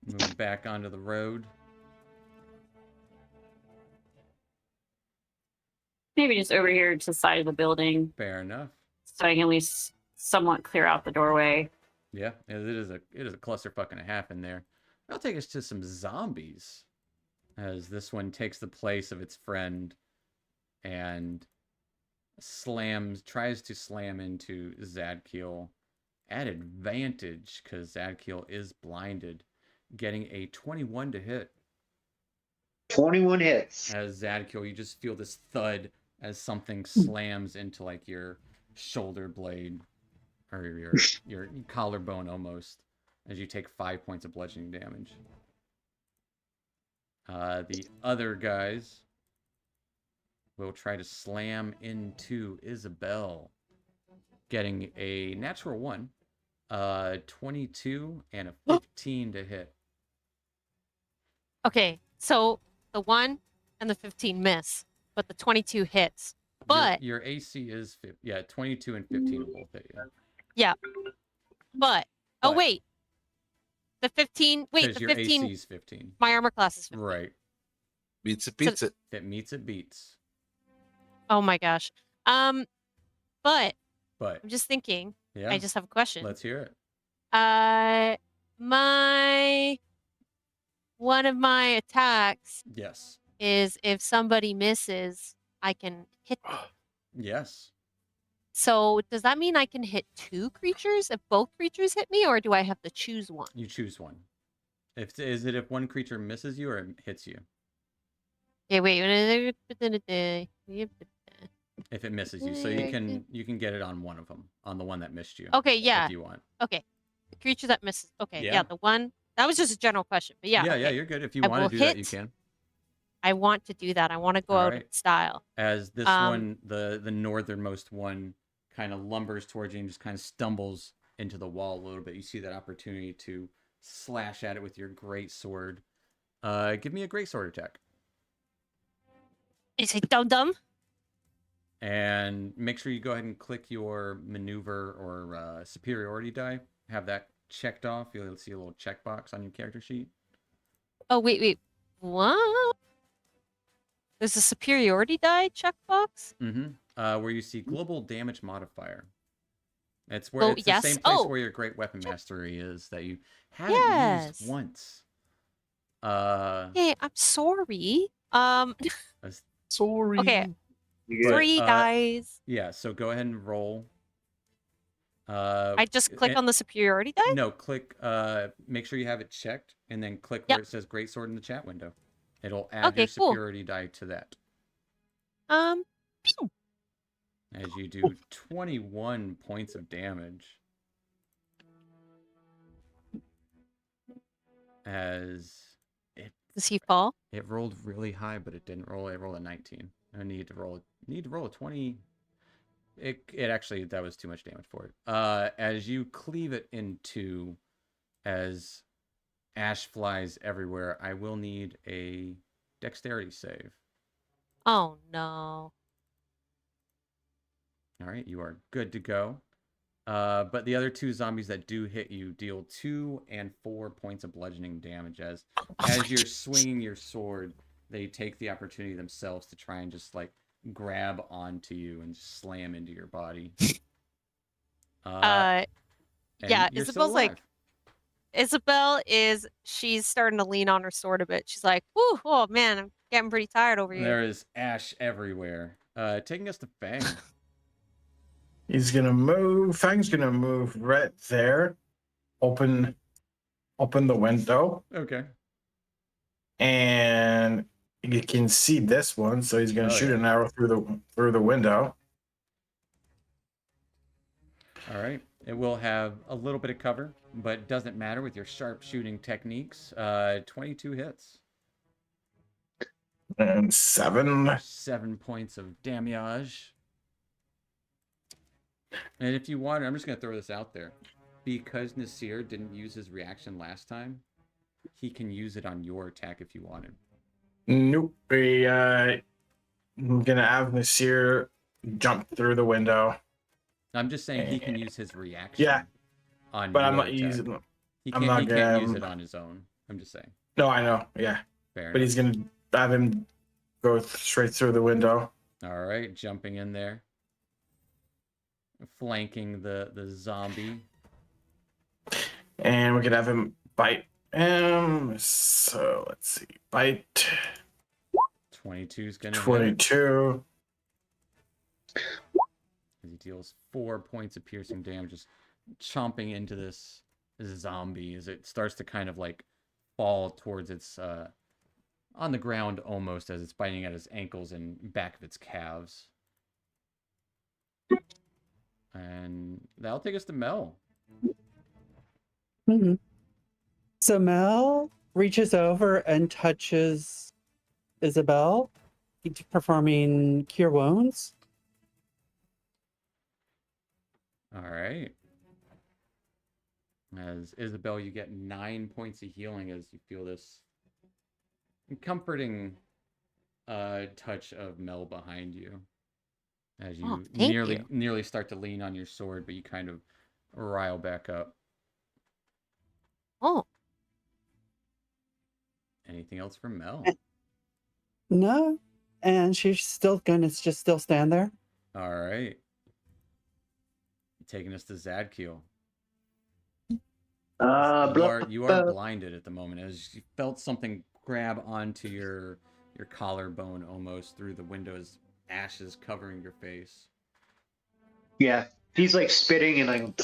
Move back onto the road. Maybe just over here to the side of the building, Fair enough. so I can at least somewhat clear out the doorway. Yeah, it is a clusterfuck and a half in there. That'll take us to some zombies, as this one takes the place of its friend and tries to slam into Zadkiel at advantage because Zadkiel is blinded, getting a 21 to hit. 21 hits. As Zadkiel, you just feel this thud as something slams into like your shoulder blade or your collarbone almost, as you take 5 points of bludgeoning damage. The other guys will try to slam into Isabel, getting a natural 1, 22 and a 15 to hit. Okay, so the 1 and the 15 miss, but the 22 hits. But your AC is 22 and 15 will both hit you. but But- wait, the 15. Wait, Because the your 15. AC is 15. My armor class is 15. Right. Beats it, beats it. If it meets, it beats. Oh my gosh. But But I'm just thinking. yeah, I just have a question. let's hear it. One of my attacks Yes. is if somebody misses, I can hit them. Yes. So does that mean I can hit 2 creatures if both creatures hit me, or do I have to choose one? You choose one. Is it if one creature misses you or it hits you? Okay, wait. If it misses you, so you can get it on one of them, on the one that missed you. Okay, yeah. If you want. Okay. The creature that misses. Okay, Yeah. yeah, the one. That was just a general question, but yeah. Yeah, okay. you're good. If you I want will to do that, you hit. can. I want to do that. I want to go out in Alright. style. As this one, the northernmost one, kind of lumbers towards you and just kind of stumbles into the wall a little bit. You see that opportunity to slash at it with your great sword. Give me a great sword attack. Is it dum? And make sure you go ahead and click your maneuver or superiority die. Have that checked off. You'll see a little checkbox on your character sheet. Oh, wait. What? There's a superiority die checkbox? Mm-hmm. Where you see global damage modifier. It's where Oh, it's yes. the same place Oh. where your great weapon mastery is that you haven't Yes. used once. Hey, I'm sorry. As- Sorry. Okay. You But, 3 dice. Yeah, so go ahead and roll. I just click and- on the superiority die? No, click, make sure you have it checked, and then click Yep. where it says Greatsword in the chat window. It'll add your Okay, cool. superiority die to that. Pew. As you do 21 points of damage. As Does he fall? it rolled really high, but it didn't roll. It rolled a 19. I need to roll a 20. It actually, that was too much damage for it. As you cleave it in two, as ash flies everywhere, I will need a dexterity save. Oh no. All right, you are good to go. But the other two zombies that do hit you deal 2 and 4 points of bludgeoning damage. As you're swinging your sword, they take the opportunity themselves to try and just like grab onto you and slam into your body. And Yeah, you're still Isabel's like, alive. she's starting to lean on her sword a bit. She's like, "Whew, oh man, I'm getting pretty tired over here." There is ash everywhere. Taking us to Fang. He's gonna move. Fang's gonna move right there. Open the window, Okay. and you can see this one. So he's gonna Oh, shoot yeah. an arrow through the window. All right. It will have a little bit of cover, but doesn't matter with your sharp shooting techniques. 22 hits. And 7. 7 points of damage. And if you want, I'm just going to throw this out there. Because Nasir didn't use his reaction last time, he can use it on your attack if you wanted. Nope. I'm gonna have Nasir jump through the window. I'm just saying he can use his reaction Yeah, on but your I'm not attack. using. He I'm can't, not he can't use gonna- it on his own. I'm just saying. No, I know. Yeah, Fair but enough. he's gonna have him go straight through the window. All right, jumping in there. Flanking the zombie. And we could have him bite. So let's see. Bite 22 is going to hit. 22. He deals 4 points of piercing damage, just chomping into this zombie as it starts to kind of like fall towards its on the ground almost, as it's biting at its ankles and back of its calves. And that'll take us to Mel. Mhm. So Mel reaches over and touches Isabel, performing Cure Wounds. All right. As Isabel, you get 9 points of healing as you feel this comforting touch of Mel behind you. As you Oh, thank you. nearly start to lean on your sword, but you kind of rile back up. Oh, Anything else from Mel? No, and she's still gonna just still stand there. All right. Taking us to Zadkiel. You are blinded at the moment as you felt something grab onto your collarbone almost through the windows, ashes covering your face. Yeah, he's like spitting and like,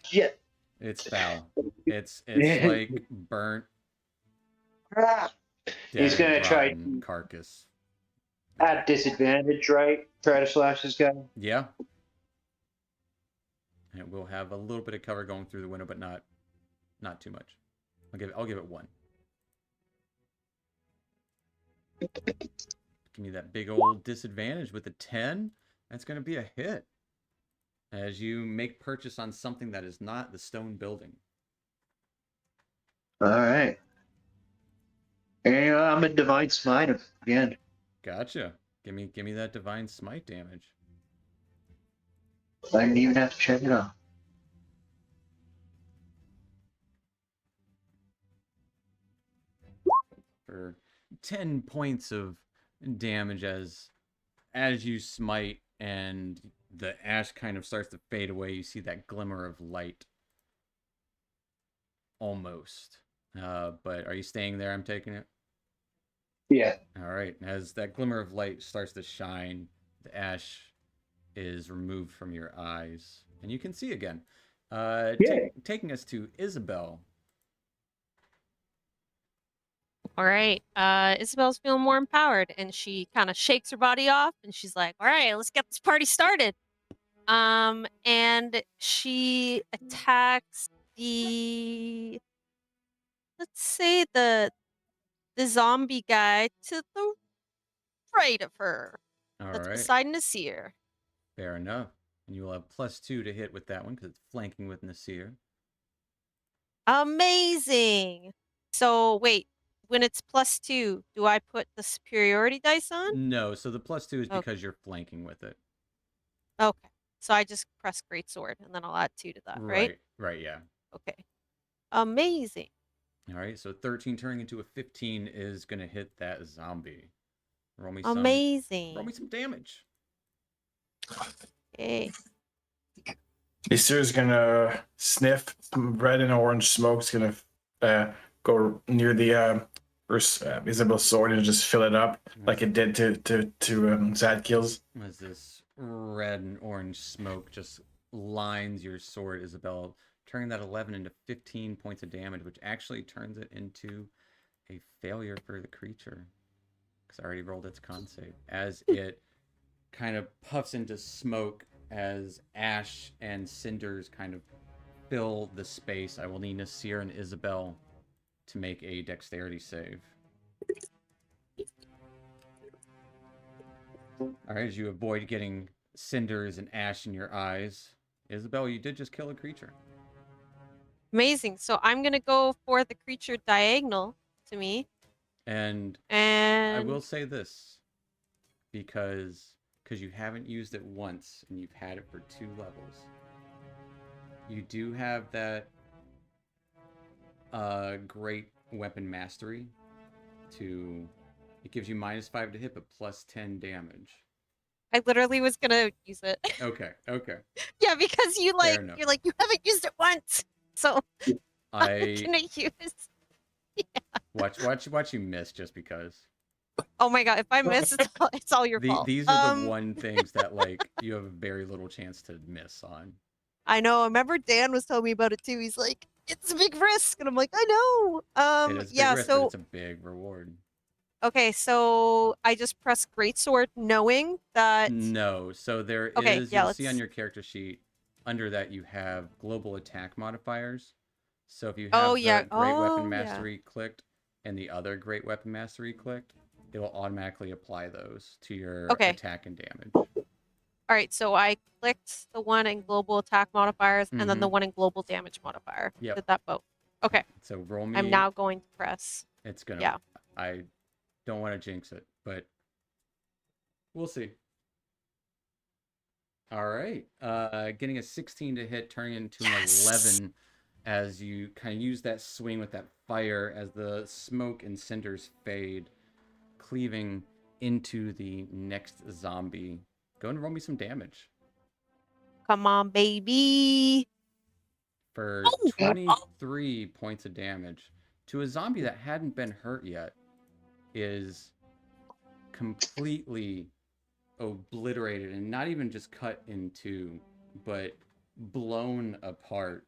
shit. It's foul. It's Yeah. like burnt, He's dead, gonna try rotten to carcass. at disadvantage, right? Try to slash this guy. Yeah. And it will have a little bit of cover going through the window, but not too much. I'll give it 1. Give me that big old disadvantage with a 10. That's going to be a hit. As you make purchase on something that is not the stone building. All right. And I'm a divine smite again. Gotcha. Give me that divine smite damage. I didn't even have to check it out. For 10 points of damage as you smite and the ash kind of starts to fade away. You see that glimmer of light. Almost. But are you staying there? I'm taking it. Yeah. All right. As that glimmer of light starts to shine, the ash is removed from your eyes, and you can see again. Yay. Taking us to Isabel. All right. Isabel's feeling more empowered, and she kind of shakes her body off, and she's like, "All right, let's get this party started." And she attacks the, let's say the zombie guy to the right of her. All That's right. beside Nasir. Fair enough. And you will have +2 to hit with that one because it's flanking with Nasir. Amazing. So wait, when it's +2, do I put the superiority dice on? No, so the +2 is Okay. because you're flanking with it. Okay. So I just press greatsword and then I'll add 2 to that, right? Right, yeah. Okay. Amazing. All right, so 13 turning into a 15 is going to hit that zombie. Roll me Amazing. some damage. Okay. Isir's gonna sniff some red and orange smoke's gonna go near the Isabel's sword and just fill it up like it did to Zadkil's. As this red and orange smoke just lines your sword, Isabel, turning that 11 into 15 points of damage, which actually turns it into a failure for the creature. Because I already rolled its con save. As it kind of puffs into smoke, as ash and cinders kind of fill the space, I will need Nasir and Isabel to make a dexterity save. All right, as you avoid getting cinders and ash in your eyes, Isabel, you did just kill a creature. Amazing. So I'm going to go for the creature diagonal to me. And I will say this, because you haven't used it once and you've had it for 2 levels. You do have that great weapon mastery to, it gives you -5 to hit but +10 damage. I literally was gonna use it. Okay. Yeah, because you're like you haven't used it once, so I'm gonna use. Watch you miss just because. Oh my god! If I miss, it's all your fault. These are the one things that like you have very little chance to miss on. I know. I remember Dan was telling me about it too. He's like, "It's a big risk," and I'm like, "I know." It is a big yeah. risk, So but it's a big reward. okay, so I just press greatsword, knowing that. No, so there Okay, is. yeah, You'll see on your character sheet under that you have global attack modifiers. So if you have the Great Weapon Mastery clicked and the other Great Weapon Mastery clicked, it'll automatically apply those to your attack and damage. All right, so I clicked the one in global attack modifiers and then the one in global damage modifier. Yep. Did that both? Okay. So roll me. I'm now going to press. It's gonna. Yeah. I don't want to jinx it, but we'll see. All right. Getting a 16 to hit, turning into an 11 as you kind of use that swing with that fire as the smoke and cinders fade, cleaving into the next zombie. Go and roll me some damage. Come on, baby. For 23 points of damage to a zombie that hadn't been hurt yet, is completely obliterated and not even just cut in two, but blown apart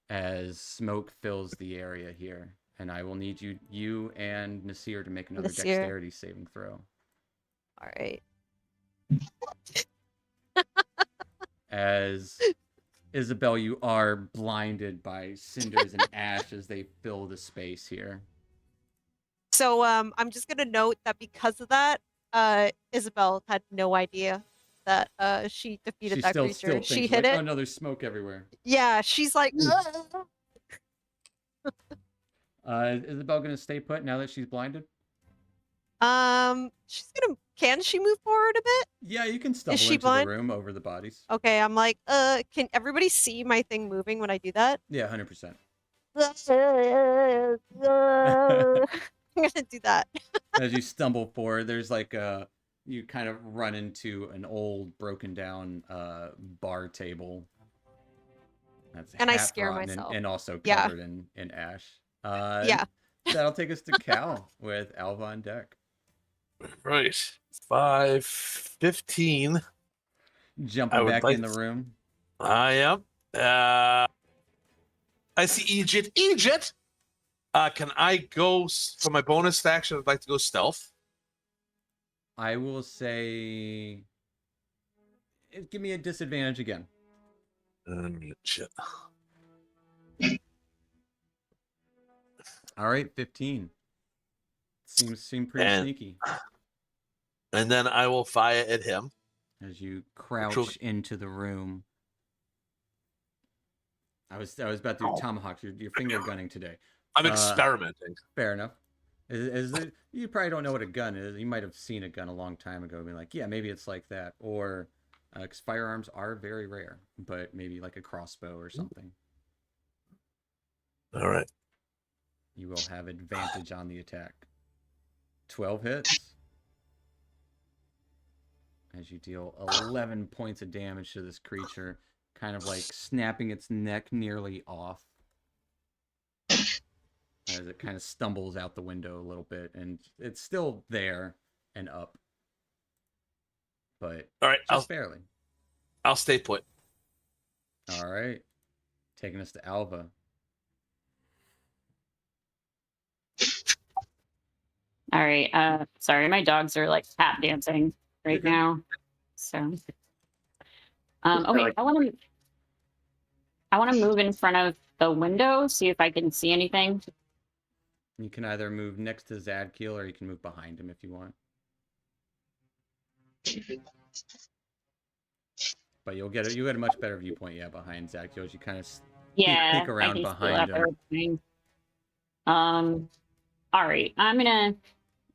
as smoke fills the area here. And I will need you and Nasir to make another dexterity saving throw. All right. As Isabel, you are blinded by cinders and ash as they fill the space here. So I'm just gonna note that because of that, Isabel had no idea that she defeated that creature. Still she hit like, it. Oh no, there's smoke everywhere. Yeah, she's like. Is Isabel gonna stay put now that she's blinded? She's gonna. Can she move forward a bit? Yeah, you can stumble Is she into blind? the room over the bodies. Okay, I'm like, can everybody see my thing moving when I do that? Yeah, 100%. I'm gonna do that. As you stumble forward, there's like you kind of run into an old broken down bar table. That's and I scare myself. and also covered in ash. Yeah. That'll take us to Cal with Alva on deck. Right. 5, 15. I Jumping would back like in the room. I am. I see Egypt. Egypt! Can I go for my bonus action? I'd like to go stealth. I will say, give me a disadvantage again. Shit. All right, 15. Seem pretty And- sneaky And then I will fire at him. as you crouch into the room. I was about to do tomahawks. Your finger gunning today. I'm experimenting. Fair enough. You probably don't know what a gun is. You might have seen a gun a long time ago and be like, yeah, maybe it's like that. Or, because firearms are very rare, but maybe like a crossbow or something. All right. You will have advantage on the attack. 12 hits. As you deal 11 points of damage to this creature, kind of like snapping its neck nearly off. As it kind of stumbles out the window a little bit, and it's still there and up, but All right. just barely. I'll stay put. All right, taking us to Alva. All right. Sorry, my dogs are like tap dancing right Okay. now. So, okay, I want to move in front of the window, see if I can see anything. You can either move next to Zadkiel or you can move behind him if you want. But you'll get a much better viewpoint, behind Zadkiel as you kind of Yeah, peek around I can behind see him. everything. All right, I'm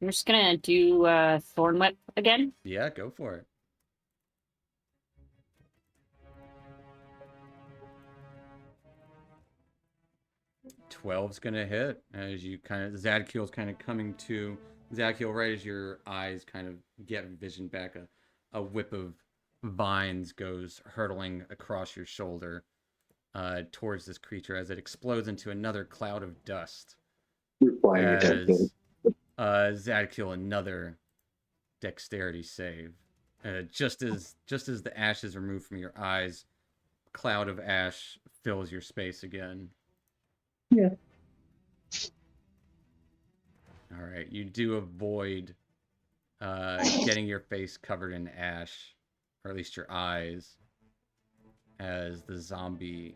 just gonna do Thorn Whip again. Yeah, go for it. Twelve's gonna hit as you Zadkiel's kind of coming to. Zadkiel, right as your eyes kind of get vision back, a whip of vines goes hurtling across your shoulder towards this creature as it explodes into another cloud of dust. As Zadkiel, another dexterity save. Just as the ash is removed from your eyes, cloud of ash fills your space again. Yeah. All right, you do avoid getting your face covered in ash, or at least your eyes, as the zombie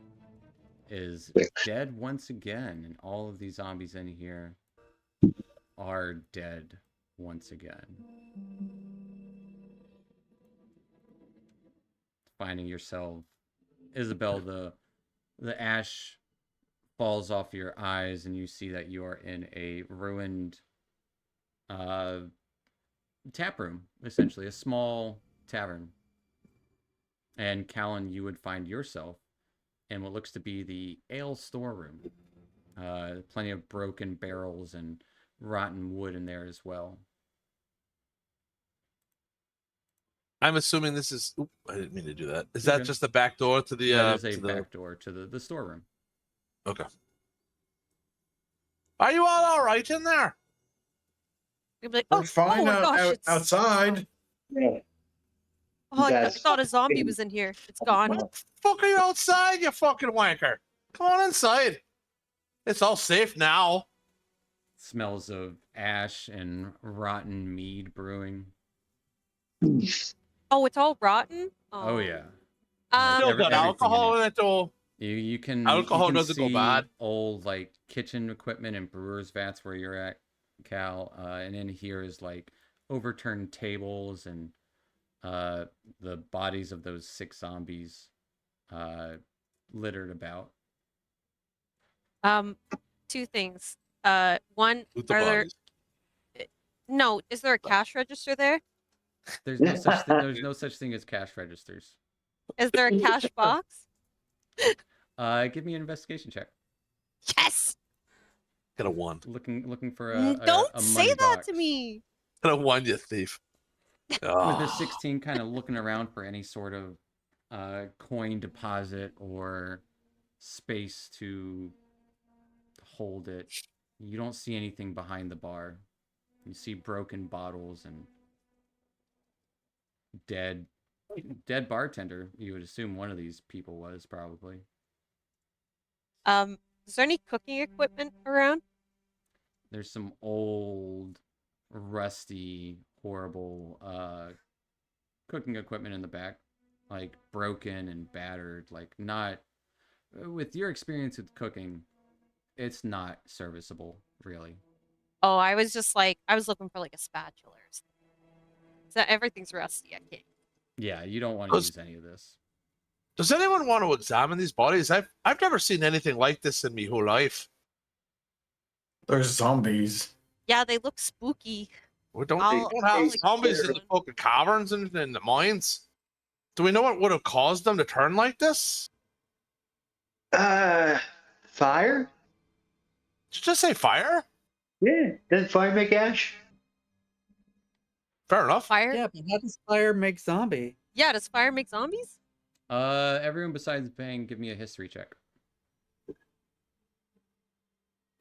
is dead once again, and all of these zombies in here are dead once again. Finding yourself, Isabel, the ash falls off your eyes and you see that you are in a ruined tap room, essentially a small tavern. And Callan, you would find yourself in what looks to be the ale storeroom. Plenty of broken barrels and rotten wood in there as well. I'm assuming this is. Oop, I didn't mean to do that. Is Okay. that just the back door to the? That is a to the... back door to the storeroom. Okay. Are you all right in there? You'd be like, We're oh, fine oh my gosh, it's outside. Yeah. Oh, I That's thought a zombie fucking- was in here. It's gone. What the fuck are you outside, you fucking wanker? Come on inside. It's all safe now. Smells of ash and rotten mead brewing. Oh, it's all rotten. Oh yeah. Still every- got everything alcohol in in it, though. You can Alcohol you can doesn't go see bad. old like kitchen equipment and brewers vats where you're at, Cal, and in here is like overturned tables and the bodies of those 6 zombies littered about. 2 things. One, With the are there? bodies. No, is there a cash register there? There's no such there's no such thing as cash registers. Is there a cash box? Give me an investigation check. Yes. Got a 1. Looking for a Don't a say money that box. to me. Got a 1, you thief. With Oh. a 16, kind of looking around for any sort of coin deposit or space to hold it. You don't see anything behind the bar. You see broken bottles and dead bartender. You would assume one of these people was probably. Is there any cooking equipment around? There's some old, rusty, horrible cooking equipment in the back, like broken and battered, like not with your experience with cooking, it's not serviceable, really. Oh, I was just like, I was looking for like a spatula or something. So everything's rusty. I can't. Yeah, you don't want to use any of this. Does anyone want to examine these bodies? I've never seen anything like this in my whole life. There's zombies. Yeah, they look spooky. We don't, I'll- don't have I'll zombies in the explore fucking caverns and in the mines. Do we know what would have caused them to turn like this? Fire? Did you just say fire? Yeah. Doesn't fire make ash? Fair enough. Fire? Yeah, but how does fire make zombie? Yeah, does fire make zombies? Everyone besides Bang, give me a history check.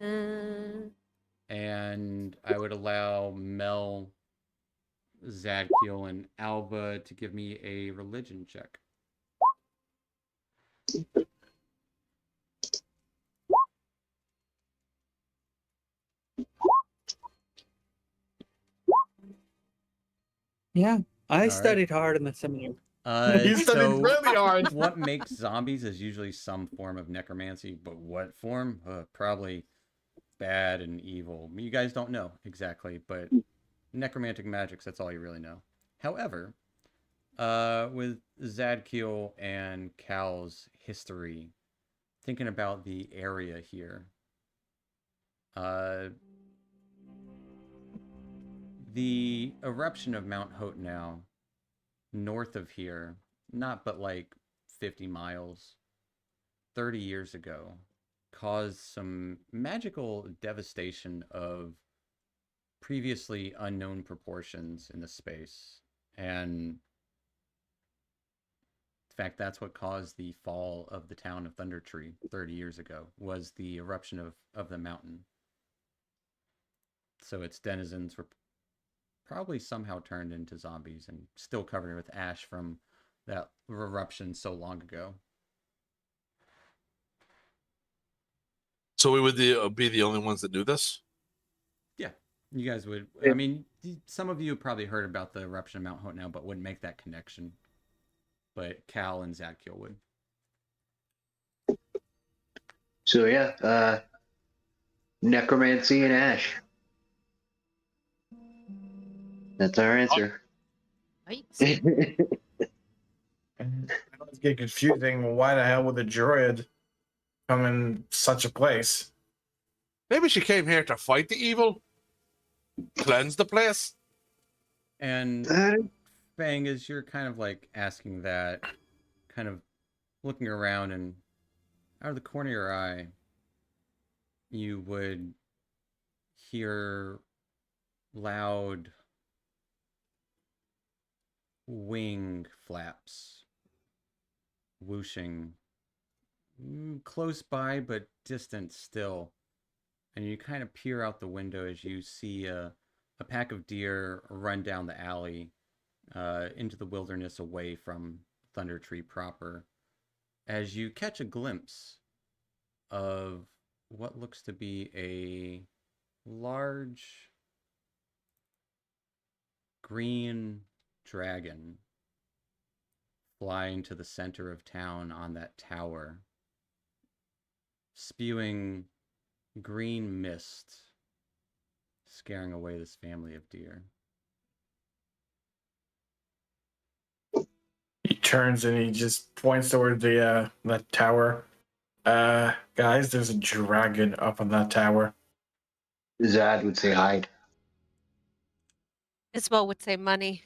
And I would allow Mel, Zadkiel, and Alva to give me a religion check. Yeah, I right. studied hard in the seminary. You studied really hard. What makes zombies is usually some form of necromancy, but what form? Probably bad and evil. You guys don't know exactly, but necromantic magics, that's all you really know. However, with Zadkiel and Cal's history, thinking about the area here, the eruption of Mount Hotenow, north of here, not but like 50 miles, 30 years ago, caused some magical devastation of previously unknown proportions in the space. And in fact, that's what caused the fall of the town of Thunder Tree 30 years ago, was the eruption of the mountain. So its denizens were probably somehow turned into zombies and still covered with ash from that eruption so long ago. So we would be the only ones that do this? Yeah, you guys would. I mean, some of you have probably heard about the eruption of Mount Hotenow, but wouldn't make that connection. But Cal and Zadkiel would. So yeah, necromancy and ash. That's our answer. Yikes. It's getting confusing. Why the hell would a druid come in such a place? Maybe she came here to fight the evil, cleanse the place. And Fang, as you're kind of like asking that, kind of looking around, and out of the corner of your eye, you would hear loud wing flaps whooshing close by but distant still. And you kind of peer out the window as you see a pack of deer run down the alley into the wilderness away from Thunder Tree proper, as you catch a glimpse of what looks to be a large green dragon flying to the center of town on that tower, spewing green mist, scaring away this family of deer. He turns and he just points toward the tower. Guys, there's a dragon up on that tower. Zad would say hide. Isabel would say money.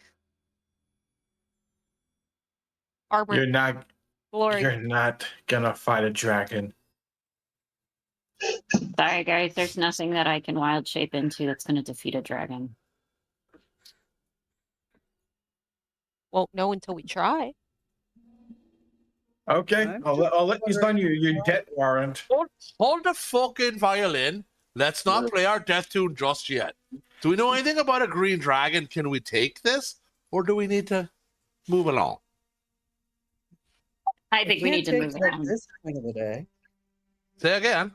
Armor. You're not Glory. You're not gonna fight a dragon. Sorry, guys. There's nothing that I can wild shape into that's going to defeat a dragon. Won't know until we try. Okay, I'm I'll let you sign your debt warrant. Hold the fucking violin. Let's not play our death tune just yet. Do we know anything about a green dragon? Can we take this, or do we need to move along? I think we need to move Can't take it at around. this point of the day. Say again.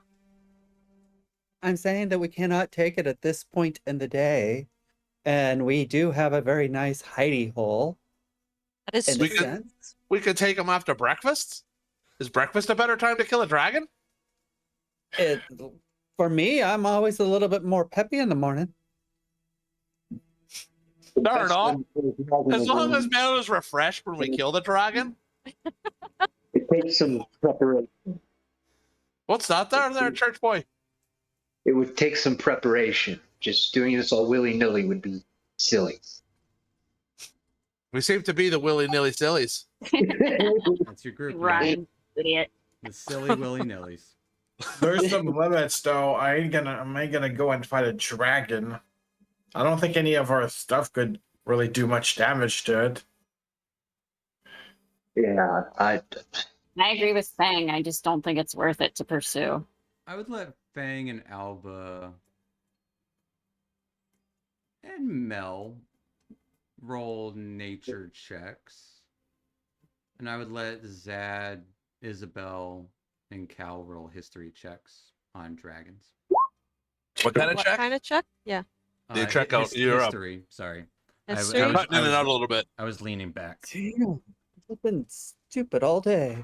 I'm saying that we cannot take it at this point in the day, and we do have a very nice hidey hole. That is In We a true. can- sense. We could take them after breakfast. Is breakfast a better time to kill a dragon? It, for me, I'm always a little bit more peppy in the morning. Fair enough. As long as It Mel is refreshed when we kill the dragon. takes some preparation. What's that there, church boy? It would take some preparation. Just doing this all willy nilly would be silly. We seem to be the willy-nilly sillies. That's your group. man. Run, idiot. The silly willy nillies. There's some limits, though. I ain't gonna go and fight a dragon. I don't think any of our stuff could really do much damage to it. Yeah, I agree with Fang. I just don't think it's worth it to pursue. I would let Fang and Alba and Mel roll nature checks. And I would let Zad, Isabel, and Cal roll history checks on dragons. What kind of What check? kind of check? Yeah. You check out- you're up. history. Sorry. I History? You're was- cutting in and out a little bit. I was leaning back. Damn, I've been stupid all day.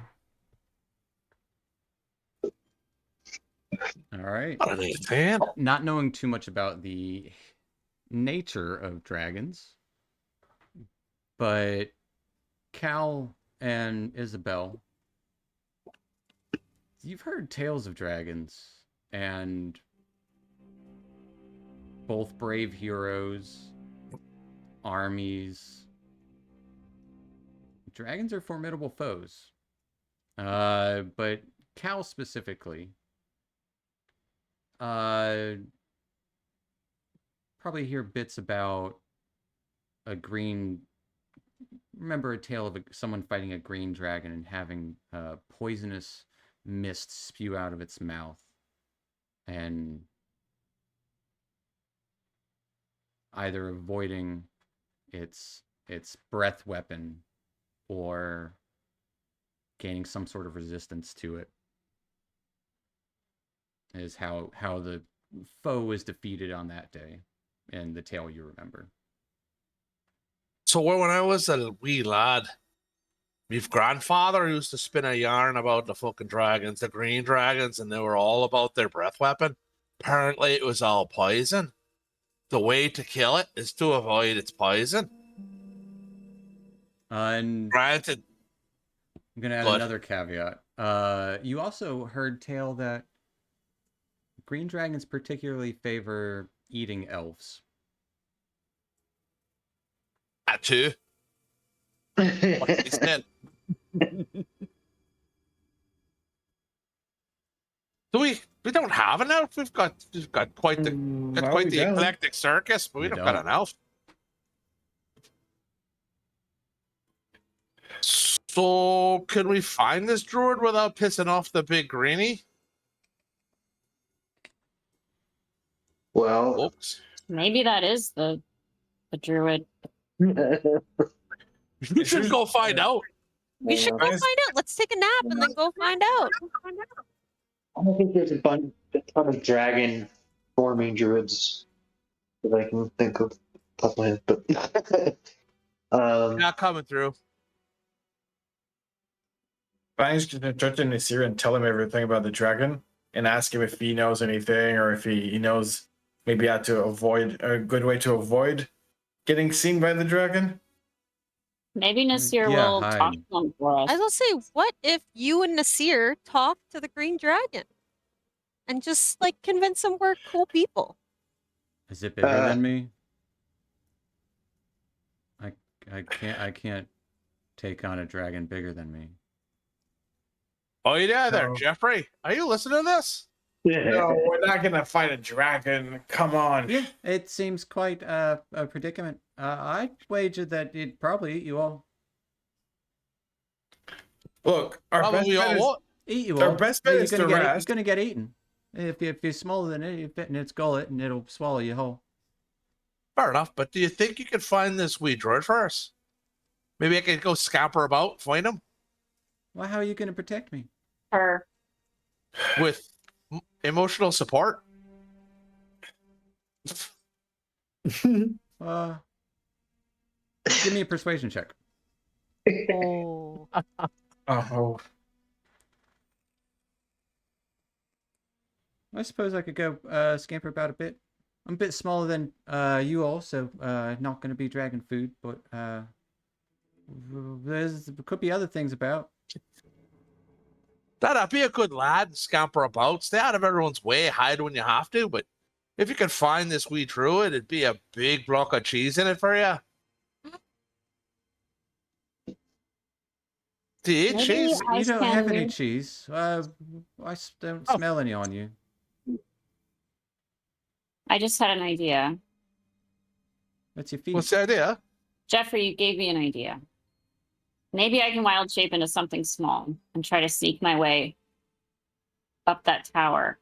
All right. What are they saying? Not knowing too much about the nature of dragons, but Cal and Isabel, you've heard tales of dragons, and both brave heroes, armies. Dragons are formidable foes. But Cal specifically, probably hear bits about a green. Remember a tale of someone fighting a green dragon and having poisonous mist spew out of its mouth, and either avoiding its breath weapon or gaining some sort of resistance to it is how the foe is defeated on that day in the tale you remember. So when I was a wee lad, my grandfather used to spin a yarn about the fucking dragons, the green dragons, and they were all about their breath weapon. Apparently it was all poison. The way to kill it is to avoid its poison. And Granted, I'm gonna add Go ahead. another caveat. You also heard tale that green dragons particularly favor eating elves. that too. What he said. So we don't have an elf. We've got quite the No, quite we the don't. eclectic circus, but we You don't got don't. an elf. So can we find this druid without pissing off the big greenie, Well, folks? Maybe that is the druid. We should go find out. We should go Guys- find out. Let's take a nap and then go find out. I think there's a ton of dragon forming druids that I can think of top of my head, but Not coming through. Fang's gonna turn to Nasir and tell him everything about the dragon and ask him if he knows anything or if he knows maybe how to avoid a good way to avoid getting seen by the dragon. Maybe Nasir yeah, will hide. talk to them for us. I will say, what if you and Nasir talk to the Green Dragon and just like convince them we're cool people? Is it bigger Uh, than me? I can't take on a dragon bigger than me. Oh, yeah, there, No. Jeffrey. Are you listening to this? No, we're not gonna fight a dragon. Come on. Yeah, it seems quite a predicament. I'd wager that it'd probably eat you all. Look, our best Probably all bet is what? Eat you Our all. best Yeah, bet you're is gonna to get rest. You're gonna get eaten. If you're smaller than it, you fit in its gullet and it'll swallow you whole. Fair enough, but do you think you could find this wee droid for us? Maybe I could go scamper about, find him Well, how are you going to protect me? Her. with emotional support. Uh, give me a persuasion check. Oh. Oh, I suppose I could go scamper about a bit. I'm a bit smaller than you all, so not going to be dragging food, but there could be other things about. That'd be a good lad. Scamper about, stay out of everyone's way, hide when you have to. But if you could find this wee druid, it'd be a big block of cheese in it for you. Do you eat Maybe cheese? You don't have any can- cheese. I don't Oh. smell any on you. I just had an idea. That's your feet. What's the idea? Jeffrey, you gave me an idea. Maybe I can wild shape into something small and try to sneak my way up that tower.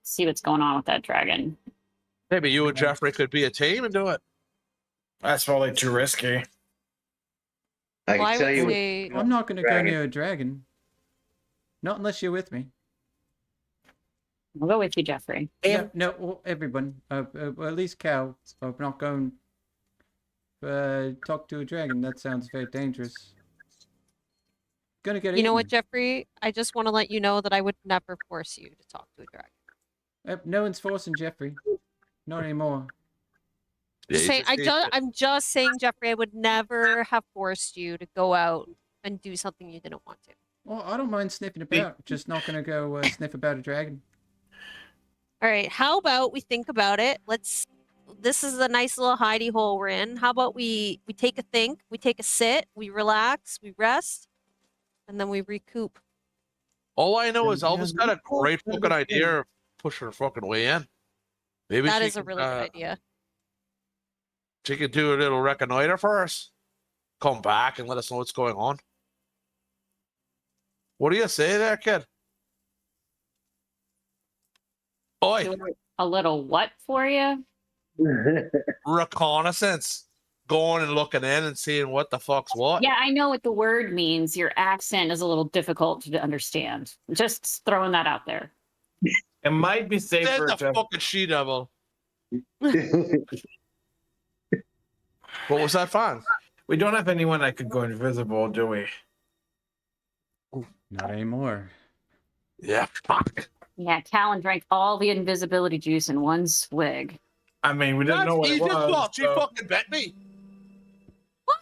See what's going on with that dragon. Maybe you and Jeffrey could be a team and do it. that's probably too risky. I Well, can I tell would you. say I'm not going to go Dragon. near a dragon. Not unless you're with me. I'll go with you, Jeffrey. No, well, everyone. Well, at least Cal. I'm not going talk to a dragon. That sounds very dangerous. Gonna get you know what, eaten. Jeffrey? I just want to let you know that I would never force you to talk to a dragon. No one's forcing Jeffrey. Not anymore. Yeah, you Saying, just- I'm just saying, Jeffrey, I would never have forced you to go out and do something you didn't want to. Well, I don't mind sniffing about. Just not gonna go sniff about a dragon. All right, how about we think about it? This is a nice little hidey hole we're in. How about we take a think, we take a sit, we relax, we rest, and then we recoup. All I know is Yeah, Elvis got a great fucking idea of pushing her fucking way in. Maybe That she is a could, really good idea. She could do a little reconnoiter for us. Come back and let us know what's going on. What do you say there, kid? Oi, Do a little what for you? reconnaissance. Going and looking in and seeing what the fuck's what. Yeah, I know what the word means. Your accent is a little difficult to understand. Just throwing that out there. It might be Then safer the to. fucking she devil. What was that fun? We don't have anyone that could go invisible, do we? Not anymore. Yeah, fuck. Yeah, Callan drank all the invisibility juice in one swig. I mean, we didn't know what That's it easy as was. fuck. She so- fucking bet me. What?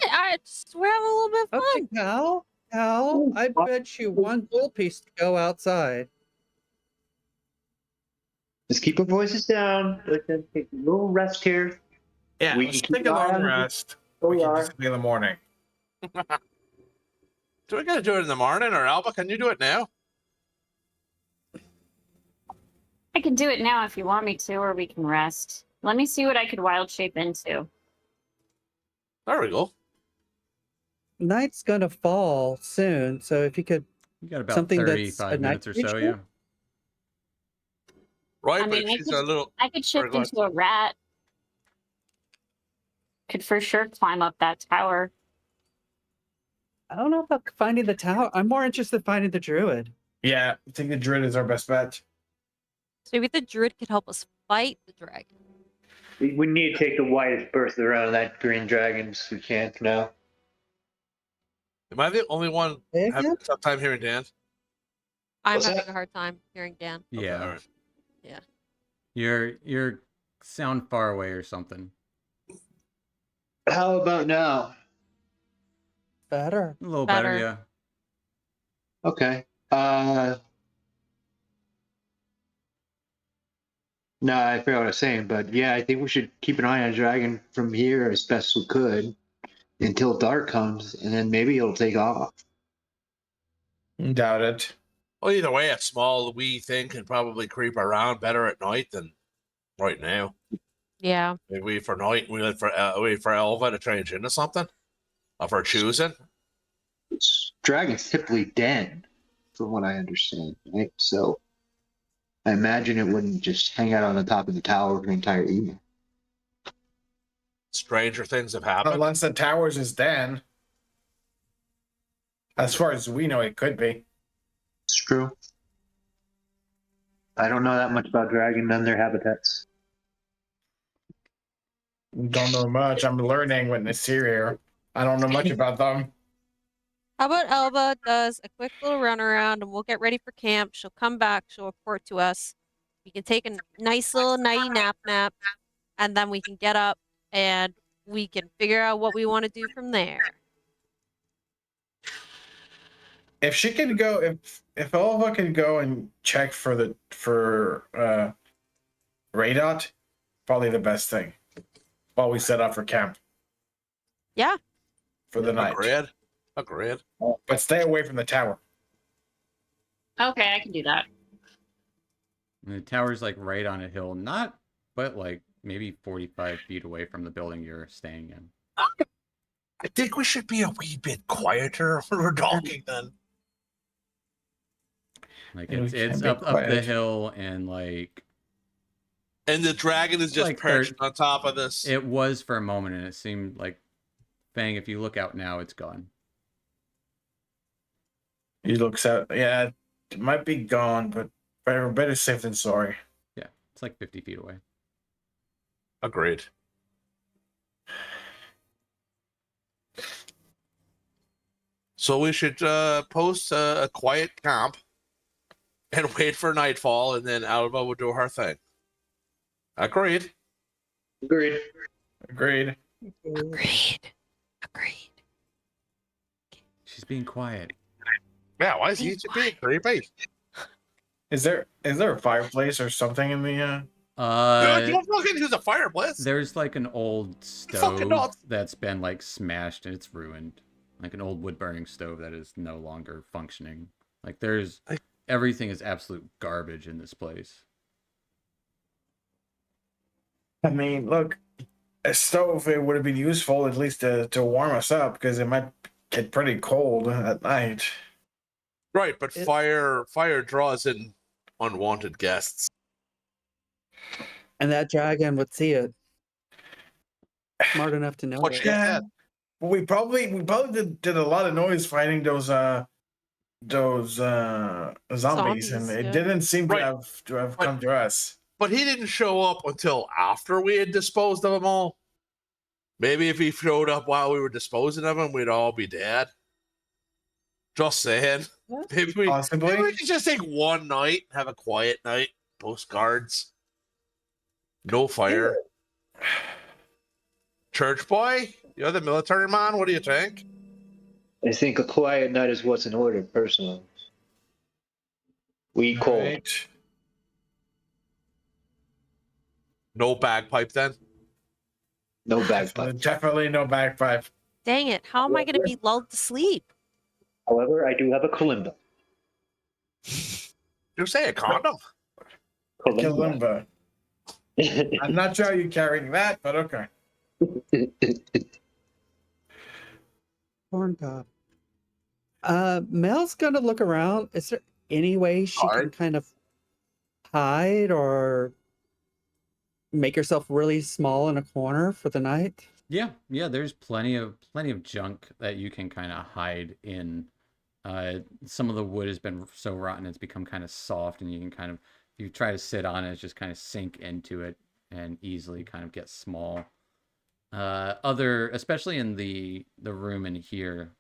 We're having a little bit of Okay, fun. Cal, I bet you one gold piece to go outside. Just keep our voices down. Let them take a little rest here. Yeah, We let's can take a long keep rest. Oh, We we can are. just be in the morning. Do we gotta do it in the morning, or Alba? Can you do it now? I can do it now if you want me to, or we can rest. Let me see what I could wild shape into. There we go. Night's gonna fall soon, so if you could, You got about Something that's 35 a night minutes or so, creature? yeah. Right, I but mean, I she's could- a little. I could shift go ahead. into a rat. Could for sure climb up that tower. I don't know about finding the tower. I'm more interested in finding the druid. Yeah, I think the druid is our best bet. So maybe the druid could help us fight the dragon. We need to take the widest berth around that green dragons we can for now. Am I the only one Say having again? a tough time hearing Dan? I'm What's having that? a hard time hearing Dan. Okay, Yeah. all right. You're sound far away or something. How about now? Better. A little better, Better. yeah. Okay. No, I forgot what I was saying, but yeah, I think we should keep an eye on dragon from here as best we could until dark comes, and then maybe it'll take off. Doubt it. Well, either way, a small wee thing can probably creep around better at night than right now. Yeah. Maybe wait for night. Wait for Elva to change into something of her choosing. Dragons typically dead, from what I understand, right? So I imagine it wouldn't just hang out on the top of the tower for an entire evening. Stranger things have happened. Unless the towers is Dan. As far as we know, it could be. It's true. I don't know that much about dragons and their habitats. Don't know much. I'm learning with Nasir. I don't know much about them. How about Elba does a quick little run around and we'll get ready for camp. She'll come back. She'll report to us. We can take a nice little nighty nap, and then we can get up and we can figure out what we want to do from there. If she could go, if Elva could go and check for Radot, probably the best thing. While we set up for camp. Yeah. For the night. Agreed. But stay away from the tower. Okay, I can do that. And the tower's like right on a hill, but like maybe 45 feet away from the building you're staying in. I think we should be a wee bit quieter when we're talking then. Like And we it's can be up the quiet. hill and like And the dragon is just Like perched on top of this. it was for a moment, and it seemed like Fang, if you look out now, it's gone. He looks out. Yeah, it might be gone, but better safe than sorry. Yeah, it's like 50 feet away. Agreed. So we should post a quiet camp and wait for nightfall, and then Alba will do her thing. Agreed. Agreed. Agreed. Agreed. She's being quiet. Yeah, why is he being creepy? Is there a fireplace or something in the? Don't fucking use a fireplace. There's like an old Fucking stove nuts. that's been like smashed and it's ruined. Like an old wood burning stove that is no longer functioning. Like everything is absolute garbage in this place. I mean, look, a stove, it would have been useful at least to warm us up because it might get pretty cold at night. Right, but fire draws in unwanted guests. And that dragon would see it. Smart enough to know What it. she said. Well, we probably did a lot of noise fighting those zombies, and it yeah. didn't seem Right. to have But- come to us. But he didn't show up until after we had disposed of them all. Maybe if he showed up while we were disposing of them, we'd all be dead. Just saying. Maybe we could just take one night, have a quiet night, postcards. No fire. Church boy, you're the military man. What do you think? I think a quiet night is what's in order, personally. We cold. Right. No bagpipe then? No bagpipe. Definitely no bagpipe. Dang it. How am I going to be lulled to sleep? However, I do have a kalimba. You say a condom? Kalimba. I'm not sure how you're carrying that, but okay. Corn cob. Mel's gonna look around. Is there any way she can Hide? kind of hide or make herself really small in a corner for the night? Yeah, there's plenty of junk that you can kind of hide in. Some of the wood has been so rotten it's become kind of soft, and you can kind of, if you try to sit on it, just kind of sink into it and easily kind of get small. Especially in the room in here,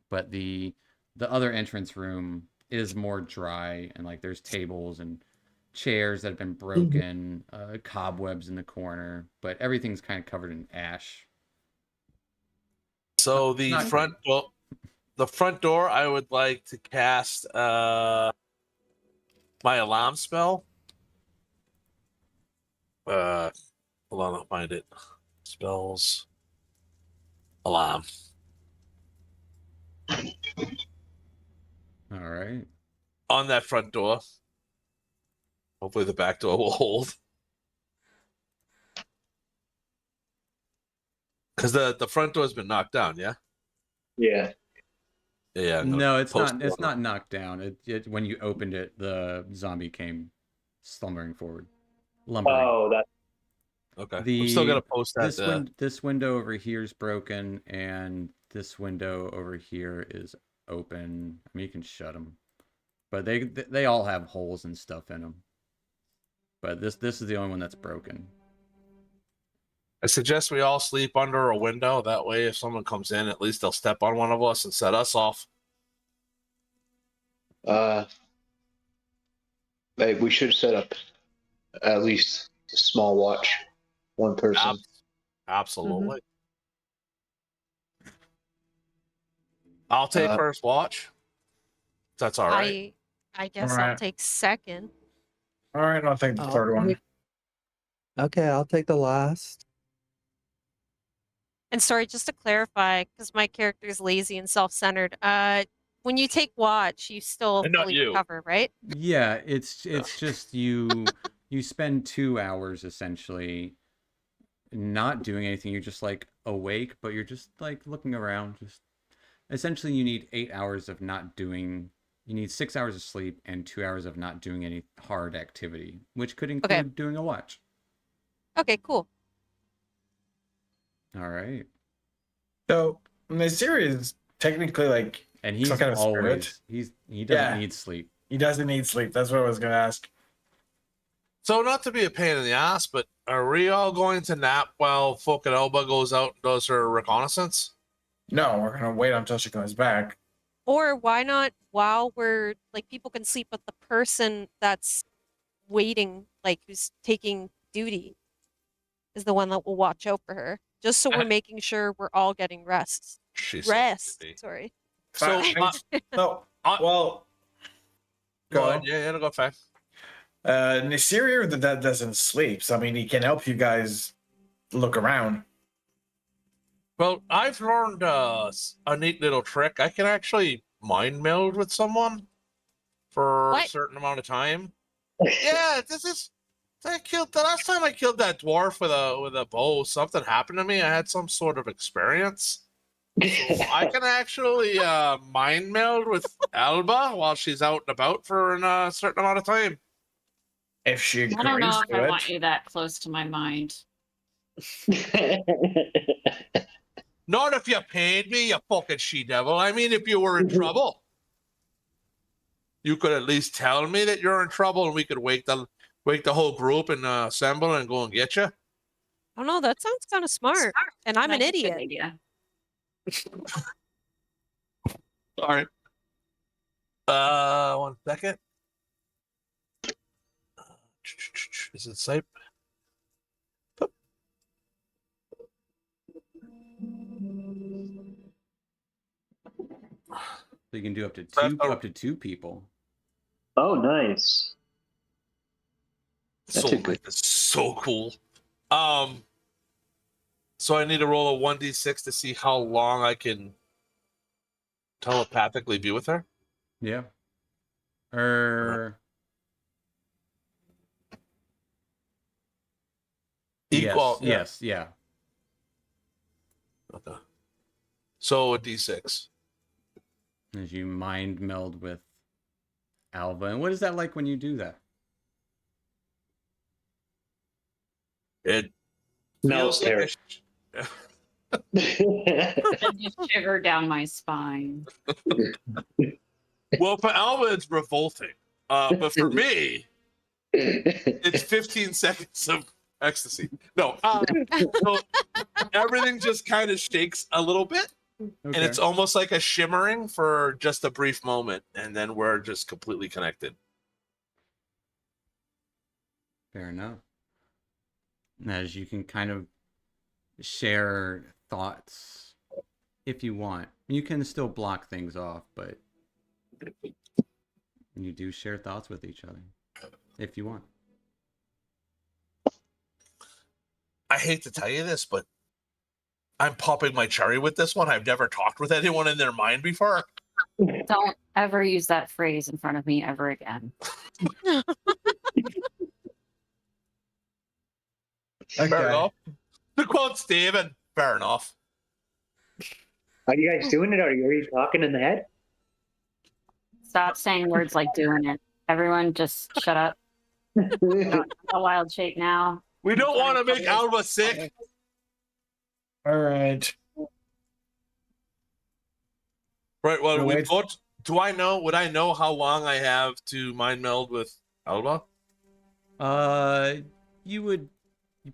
but the other entrance room is more dry, and like there's tables and chairs that have been broken, cobwebs in the corner, but everything's kind of covered in ash. So the Not front door, I would like to cast my alarm spell. Hold on, I'll find it. Spells. Alarm. All right. On that front door. Hopefully the back door will hold. Because the front door's been knocked down, yeah? Yeah. Yeah. No, it's post- not. It's not knocked down. It when you opened it, the zombie came slumbering forward. Lumbering. Oh, that. Okay. I'm still The gonna post that. this window over here is broken, and this window over here is open. I mean, you can shut them, but they all have holes and stuff in them. But this is the only one that's broken. I suggest we all sleep under a window. That way, if someone comes in, at least they'll step on one of us and set us off. We should set up at least a small watch, one person. Absolutely. I'll take first watch. That's all right. I guess All I'll right. take second. All right, I'll take the I'll third one. take- Okay, I'll take the last. And sorry, just to clarify, because my character is lazy and self-centered. When you take watch, you still And not fully you. recover, right? Yeah, it's just you spend 2 hours essentially not doing anything. You're just like awake, but you're just like looking around. Just essentially, you need 8 hours of not doing. You need 6 hours of sleep and 2 hours of not doing any hard activity, which could include doing a watch. Okay, cool. All right. So the series is technically like And he's some kind of always spirit. he doesn't Yeah. need sleep. He doesn't need sleep. That's what I was gonna ask. So, not to be a pain in the ass, but are we all going to nap while fucking Elba goes out and does her reconnaissance? No, we're gonna wait until she comes back. Or why not while we're like people can sleep, but the person that's waiting, like who's taking duty, is the one that will watch out for her. Just so we're making sure we're all getting rest. She's Sorry. So, No, I- well, go go. ahead. Yeah, go fast. Nasiri that doesn't sleep, so I mean, he can help you guys look around. Well, I've learned a neat little trick. I can actually mind meld with someone for a What? certain amount of time. Yeah, the last time I killed that dwarf with a bow, something happened to me. I had some sort of experience. So I can actually mind meld with Alba while she's out and about for a certain amount of time. If she I don't know agrees if to I want it. you that close to my mind. Not if you paid me, you fucking she-devil. I mean, if you were in trouble. You could at least tell me that you're in trouble and we could wake the whole group and assemble and go and get you. Oh no, that sounds kind of smart. And I'm an That's a good idiot. idea. All right. 1 second. Is it safe? So you can do up to two people. Oh, nice. That's Soul a good. Knife is so cool. So I need to roll a 1d6 to see how long I can telepathically be with her. Yeah. Equal. Yes, yeah. Okay. So a d6. As you mind meld with Alva. And what is that like when you do that? It Mel's feels like hair. And just shiver down my spine. well, for Alba, it's revolting. But for me, it's 15 seconds of ecstasy. No, so everything just kind of shakes a little bit, and it's almost like a shimmering for just a brief moment, and then we're just completely connected. Fair enough. As you can kind of share thoughts if you want. You can still block things off, but you do share thoughts with each other if you want. I hate to tell you this, but I'm popping my cherry with this one. I've never talked with anyone in their mind before. Don't ever use that phrase in front of me ever again. Fair enough. To quote Steven, fair enough. Are you guys doing it? Are you talking in the head? Stop saying words like doing it. Everyone just shut up. A wild shape now. We don't Sorry, want to make Pablo. Alba sick. All right. Right. Well, No, we wait. both. Do I know? Would I know how long I have to mind meld with Alba? You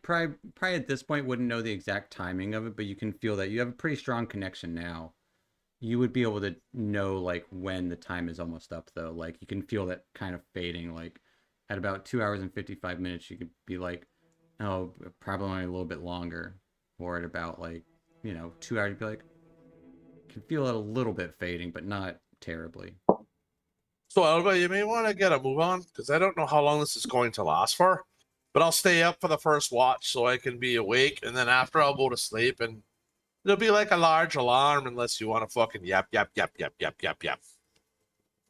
probably at this point wouldn't know the exact timing of it, but you can feel that you have a pretty strong connection now. You would be able to know like when the time is almost up though. Like you can feel that kind of fading. Like at about 2 hours and 55 minutes, you could be like, oh, probably only a little bit longer. Or at about like, 2 hours, you'd be like, can feel it a little bit fading, but not terribly. So Alba, you may want to get a move on because I don't know how long this is going to last for. But I'll stay up for the first watch so I can be awake, and then after I'll go to sleep, and it'll be like a large alarm unless you want to fucking yap.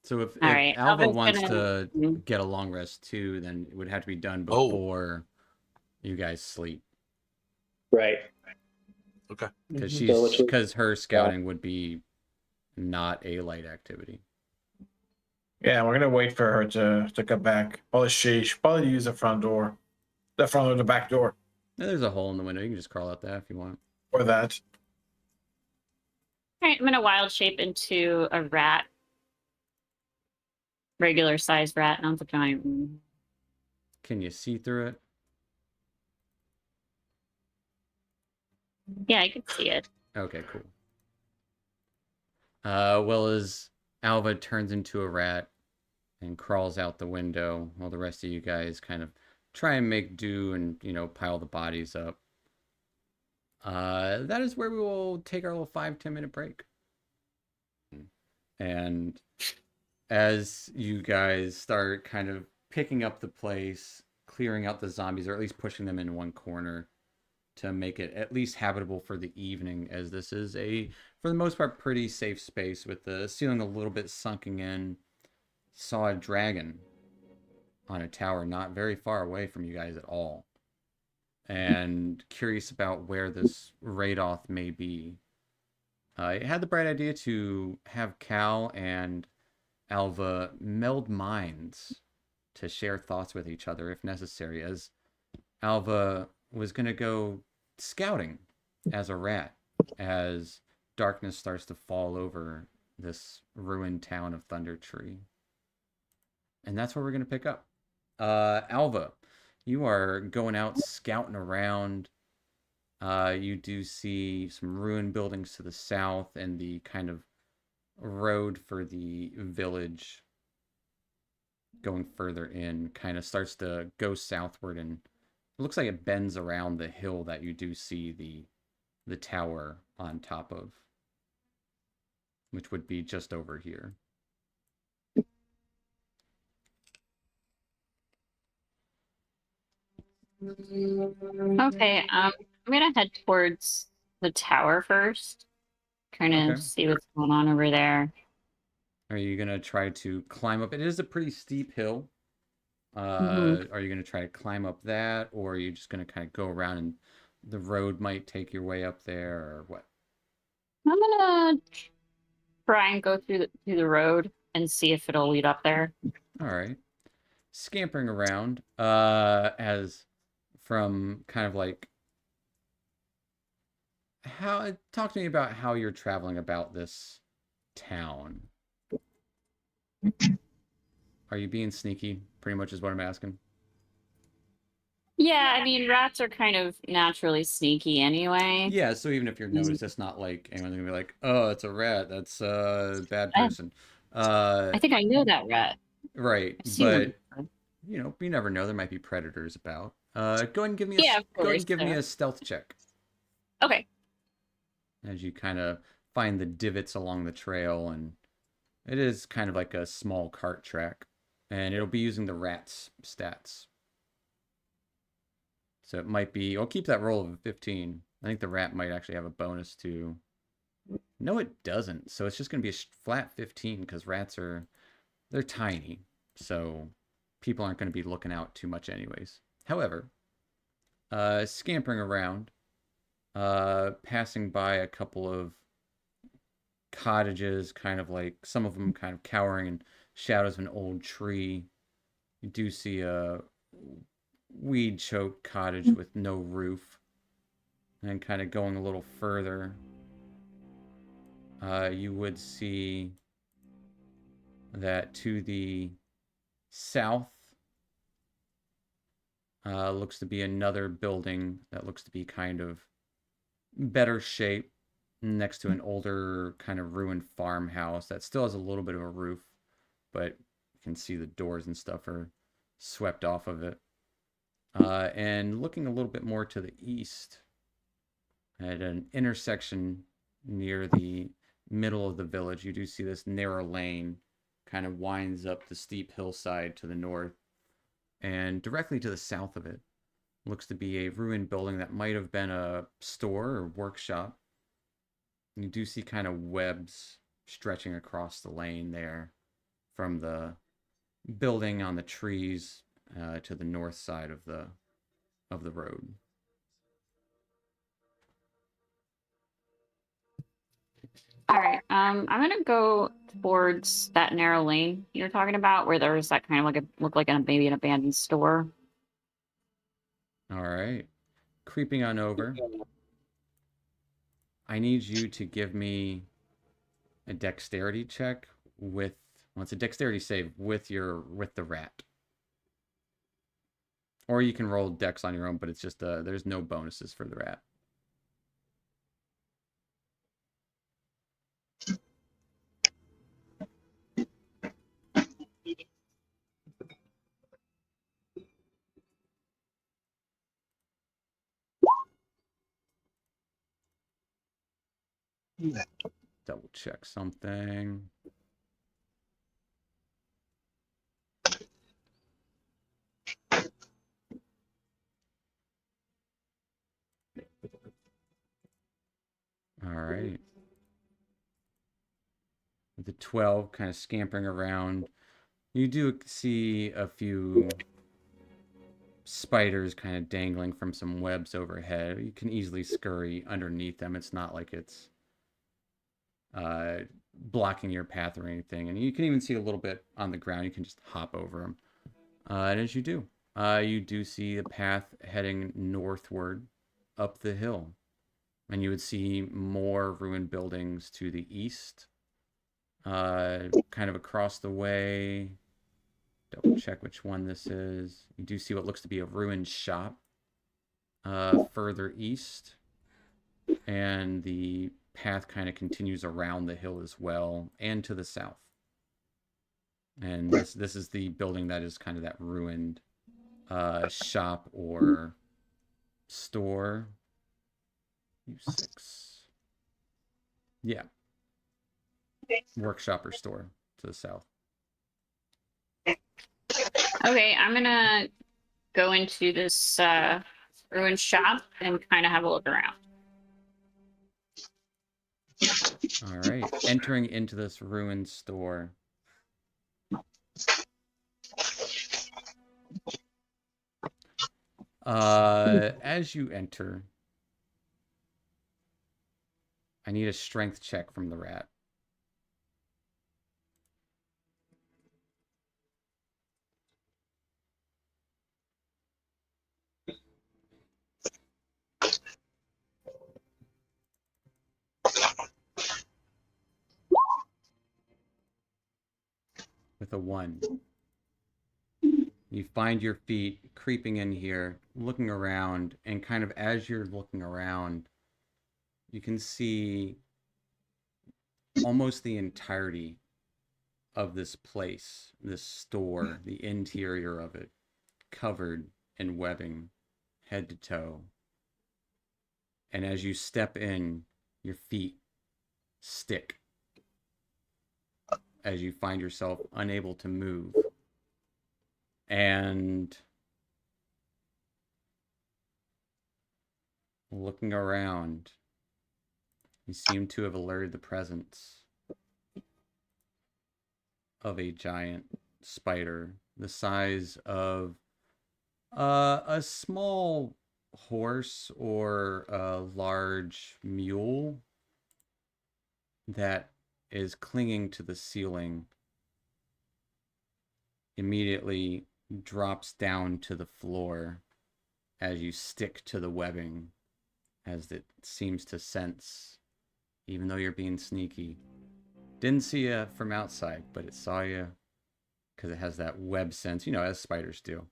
So if All right, Alva Alva's wants gonna- to get a long rest too, then it would have to be done Oh. before you guys sleep. Right. Because So which was- her scouting would be not a light activity. Yeah, we're gonna wait for her to come back. Probably she should probably use the front door, the front or the back door, Now, there's a hole in the window. You can just crawl out that if you want. or that. All right, I'm gonna wild shape into a rat. Regular sized rat, not the giant one. Can you see through it? Yeah, I can see it. Okay, cool. Well, as Alva turns into a rat and crawls out the window, while the rest of you guys kind of try and make do and, pile the bodies up. That is where we will take our little 5-10 minute break. And as you guys start kind of picking up the place, clearing out the zombies, or at least pushing them in one corner to make it at least habitable for the evening, as this is for the most part, pretty safe space with the ceiling a little bit sunken in. Saw a dragon on a tower not very far away from you guys at all. And curious about where this Radoth may be. I had the bright idea to have Cal and Alva meld minds to share thoughts with each other if necessary, as Alva was going to go scouting as a rat as darkness starts to fall over this ruined town of Thunder Tree. And that's where we're going to pick up. Alva, you are going out scouting around. You do see some ruined buildings to the south, and the kind of road for the village going further in kind of starts to go southward, and it looks like it bends around the hill that you do see the tower on top of, which would be just over here. Okay, I'm gonna head towards the tower first. Kind of Okay. see what's going on over there. Are you gonna try to climb up? It is a pretty steep hill. Are you gonna try to climb up that, or are you just gonna kind of go around and the road might take your way up there, or what? I'm gonna try and go through the road and see if it'll lead up there. All right. Scampering around, as from kind of like talk to me about how you're traveling about this town. Are you being sneaky? Pretty much is what I'm asking. Yeah, I mean, rats are kind of naturally sneaky anyway. Yeah, so even if you're noticed, it's not like anyone's gonna be like, "Oh, it's a rat. That's a bad person." I think I know that rat. Right, I've seen one but before. you never know. There might be predators about. Go ahead and give me Yeah, of go ahead course, and give me so- a stealth check Okay. as you kind of find the divots along the trail, and it is kind of like a small cart track, and it'll be using the rat's stats. So it might be. I'll keep that roll of a 15. I think the rat might actually have a bonus to. No, it doesn't. So it's just going to be a flat 15 because rats they're tiny. So people aren't going to be looking out too much anyways. However, scampering around, passing by a couple of cottages, kind of like some of them kind of cowering in shadows of an old tree. You do see a weed choked cottage with no roof. And kind of going a little further, you would see that to the south looks to be another building that looks to be kind of better shape next to an older kind of ruined farmhouse that still has a little bit of a roof, but you can see the doors and stuff are swept off of it. And looking a little bit more to the east, at an intersection near the middle of the village, you do see this narrow lane kind of winds up the steep hillside to the north, and directly to the south of it looks to be a ruined building that might have been a store or workshop. You do see kind of webs stretching across the lane there from the building on the trees to the north side of the road. All right. I'm gonna go towards that narrow lane you were talking about, where there's that kind of like look like maybe an abandoned store. All right. Creeping on over. I need you to give me a dexterity check with, well, it's a dexterity save with the rat. Or you can roll dex on your own, but it's just there's no bonuses for the rat. Double check something. All right. With the 12 kind of scampering around, you do see a few spiders kind of dangling from some webs overhead. You can easily scurry underneath them. It's not like it's blocking your path or anything. And you can even see a little bit on the ground. You can just hop over them. And as you do see a path heading northward up the hill. And you would see more ruined buildings to the east. Kind of across the way. Double check which one this is. You do see what looks to be a ruined shop further east. And the path kind of continues around the hill as well and to the south. And this is the building that is kind of that ruined shop or store. U6. Yeah. Workshop or store to the south. Okay, I'm gonna go into this ruined shop and kind of have a look around. All right. Entering into this ruined store. As you enter, I need a strength check from the rat. With a 1. You find your feet creeping in here, looking around, and kind of as you're looking around, you can see almost the entirety of this place, this store, the interior of it, covered in webbing, head to toe. And as you step in, your feet stick as you find yourself unable to move. And looking around, you seem to have alerted the presence of a giant spider the size of a small horse or a large mule that is clinging to the ceiling immediately drops down to the floor as you stick to the webbing, as it seems to sense, even though you're being sneaky. Didn't see you from outside, but it saw you because it has that web sense, as spiders do.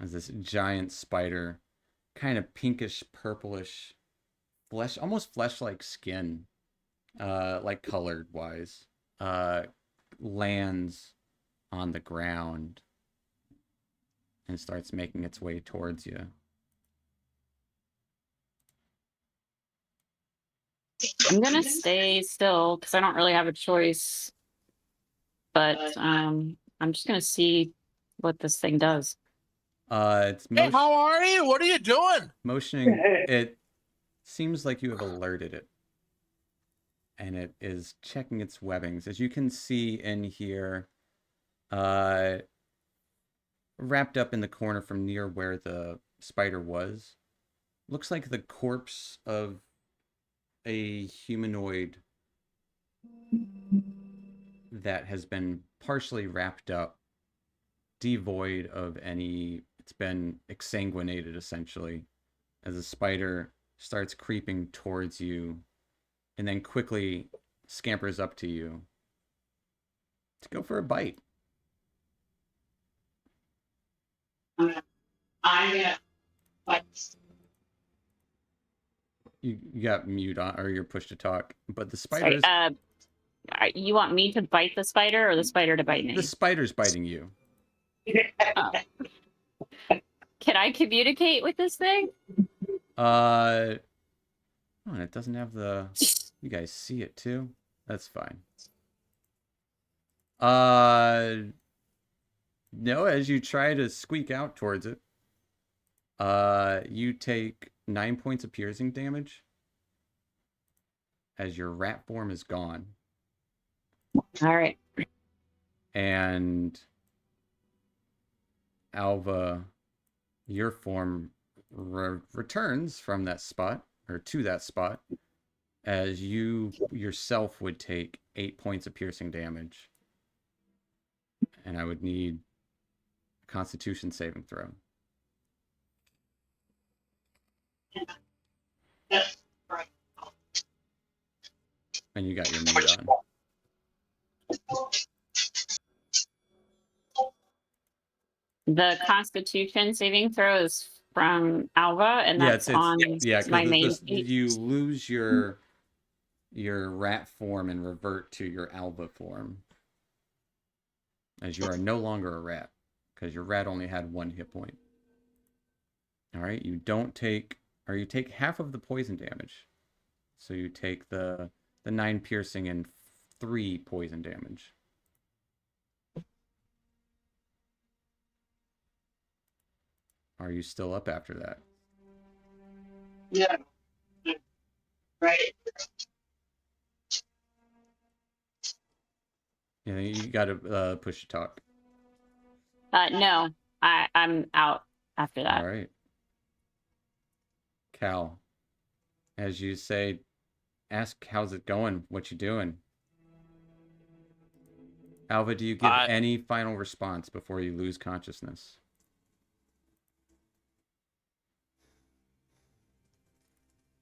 As this giant spider, kind of pinkish, purplish, flesh, almost flesh-like skin, like colored wise, lands on the ground and starts making its way towards you. I'm gonna stay still because I don't really have a choice. But I'm just gonna see what this thing does. It's Hey, how are you? What are you doing? motioning. It seems like you have alerted it, and it is checking its webbings. As you can see in here, wrapped up in the corner from near where the spider was, looks like the corpse of a humanoid that has been partially wrapped up, devoid of any, it's been exsanguinated essentially, as the spider starts creeping towards you and then quickly scampers up to you to go for a bite. I'm gonna bite. You got mute on, or you're pushed to talk, but the Sorry, spider's you want me to bite the spider or the spider to bite me? the spider's biting you. Oh. Can I communicate with this thing? Oh, and it doesn't have the. You guys see it too? That's fine. No, as you try to squeak out towards it, you take 9 points of piercing damage as your rat form is gone. All right. And Alva, your form returns from that spot, or to that spot, as you yourself would take 8 points of piercing damage. And I would need a Constitution saving throw. And you got your mute on. The Constitution saving throw is from Alva, and Yeah, that's on my main. you lose your rat form and revert to your Alva form, as you are no longer a rat, because your rat only had 1 hit point. All right, you don't take, or you take half of the poison damage, so you take the 9 piercing and 3 poison damage. Are you still up after that? Yeah. Right. Yeah, you got to push to talk. No, I'm out after that. All right. Cal, as you say, ask how's it going? What you doing? Alva, do you give any final response before you lose consciousness?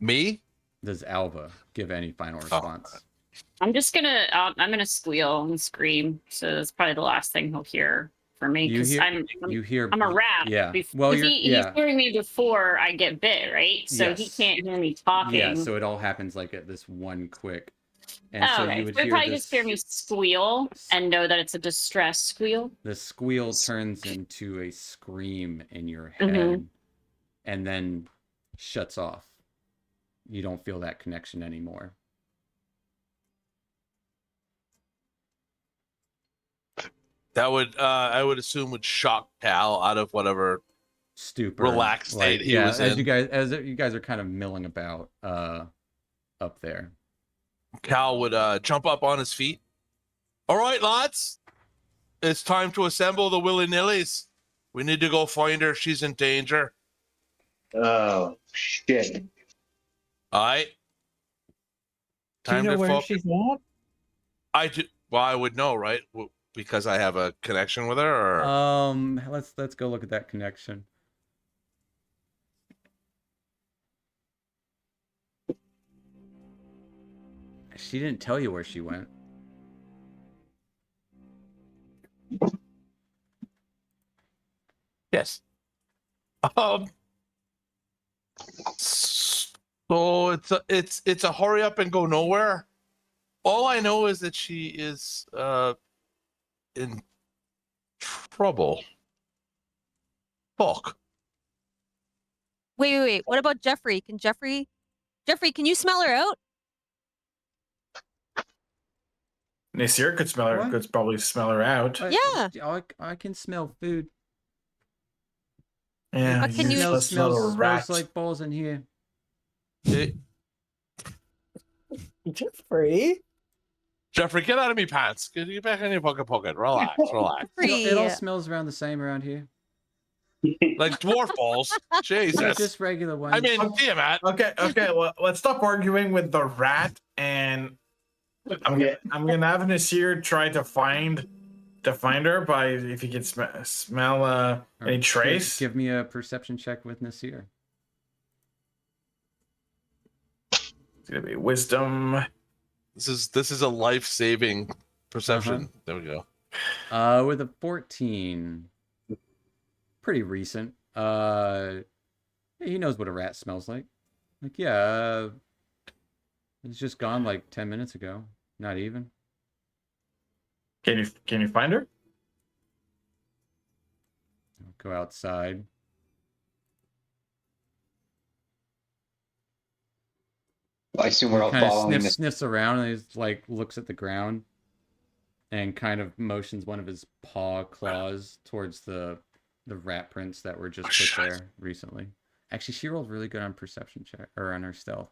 Me? Does Alva give any final response? I'm just gonna I'm gonna squeal and scream. So that's probably the last thing he'll hear from me because I'm a rat. Yeah. Well, he's hearing me before I get bit, right? So yes. he can't hear me talking. Yeah. So it all happens like at this one quick. And so you would hear probably this, just hear me squeal and know that it's a distress squeal. The squeal turns into a scream in your head, and then shuts off. You don't feel that connection anymore. That would, I would assume, would shock Cal out of whatever stupor, relaxed state he was in. As you guys are kind of milling about up there. Cal would jump up on his feet. All right, lads, it's time to assemble the willy-nillys. We need to go find her. She's in danger. Oh shit! All right. Do you know where she's at? I do. Well, I would know, right? because I have a connection with her, or Let's go look at that connection. She didn't tell you where she went. yes. So it's a hurry up and go nowhere. All I know is that she is in trouble. Fuck. Wait. What about Jeffrey? Jeffrey, can you smell her out? Nasir could smell her. What? Could probably smell her out. Yeah. I can smell food. Yeah, But can you- let's smell a rat. Smells like balls in here. Jeffrey. Jeffrey, get out of me pants. Get back in your pocket. Relax. It all Jeffrey. smells around the same around here. Like dwarf balls. No, Jesus. just regular ones. I mean, damn it. Okay. Well, let's stop arguing with the rat, and I'm gonna have Nasir try to find her by if he can smell any trace. Give me a perception check with Nasir. It's gonna be wisdom. This is a life-saving perception. There we go. With a 14. Pretty recent. He knows what a rat smells like. Like, yeah, it's just gone like 10 minutes ago. Not even. Can you find her? I'll go outside. I assume we're all Kind of following this. sniffs around and he's like looks at the ground and kind of motions one of his paw claws towards the rat prints that were just put there recently. Actually, she rolled really good on perception check or on her stealth.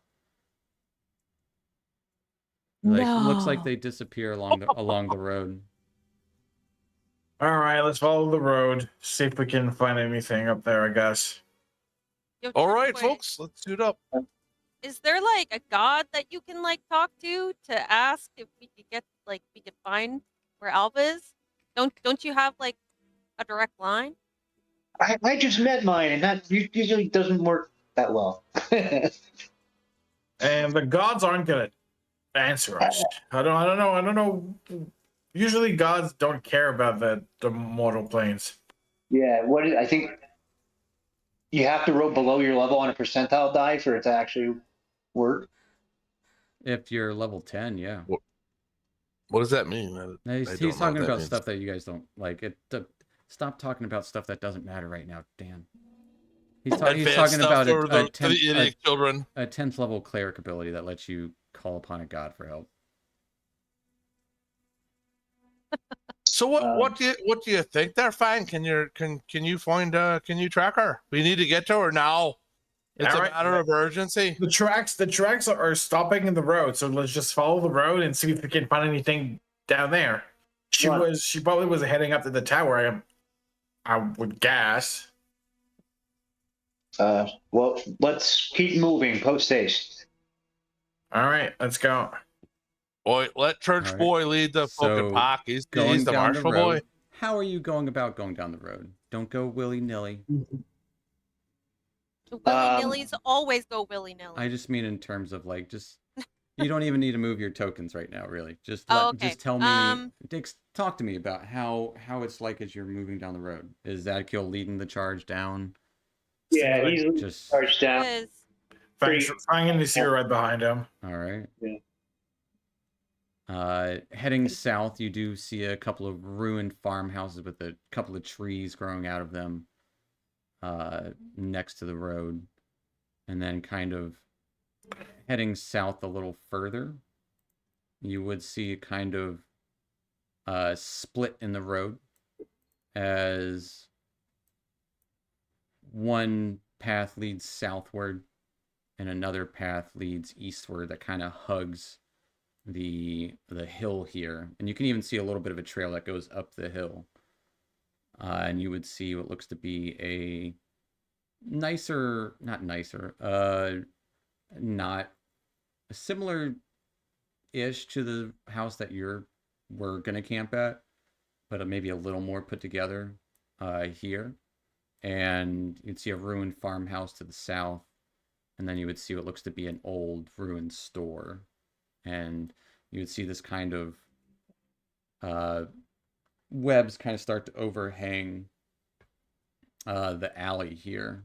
Like looks like they disappear along the road. All right, let's follow the road. See if we can find anything up there. I guess. Yo, All right, wait, folks, let's suit up. Is there like a god that you can like talk to ask if we could get we could find where Alba is? Don't you have like a direct line? I just met mine, and that usually doesn't work that well. And the gods aren't gonna answer us. I don't know. Usually gods don't care about the mortal planes. Yeah, I think you have to roll below your level on a percentile die for it to actually work. If you're level 10, yeah. What does that mean? He's talking about stuff that you guys don't like. Stop talking about stuff that doesn't matter right now, Dan. He's talking about a 10th level cleric ability that lets you call upon a god for help. So what do you think there, Fang? Can you track her? We need to get to her now. It's a matter of urgency. The tracks are stopping in the road, so let's just follow the road and see if we can find anything down there. She probably was heading up to the tower. I would guess. Well, let's keep moving. Post haste. All right, let's go. Boy, let Church Boy lead the fucking pack. He's the marshal boy. How are you going down the road? Don't go willy-nilly. Willy-nillys always go willy-nilly. I just mean in terms of like just you don't even need to move your tokens right now, really. Just just tell me, Dix, talk to me about how it's like as you're moving down the road. Is Zadkiel leading the charge down? Yeah, he's just charged down. Fang and Nasir right behind him. All right. Yeah. Heading south, you do see a couple of ruined farmhouses with a couple of trees growing out of them next to the road. And then kind of heading south a little further, you would see kind of a split in the road as one path leads southward and another path leads eastward that kind of hugs the hill here, and you can even see a little bit of a trail that goes up the hill, and you would see what looks to be a not similar ish to the house that we're gonna camp at, but maybe a little more put together here. And you'd see a ruined farmhouse to the south, and then you would see what looks to be an old ruined store. And you would see this kind of webs kind of start to overhang the alley here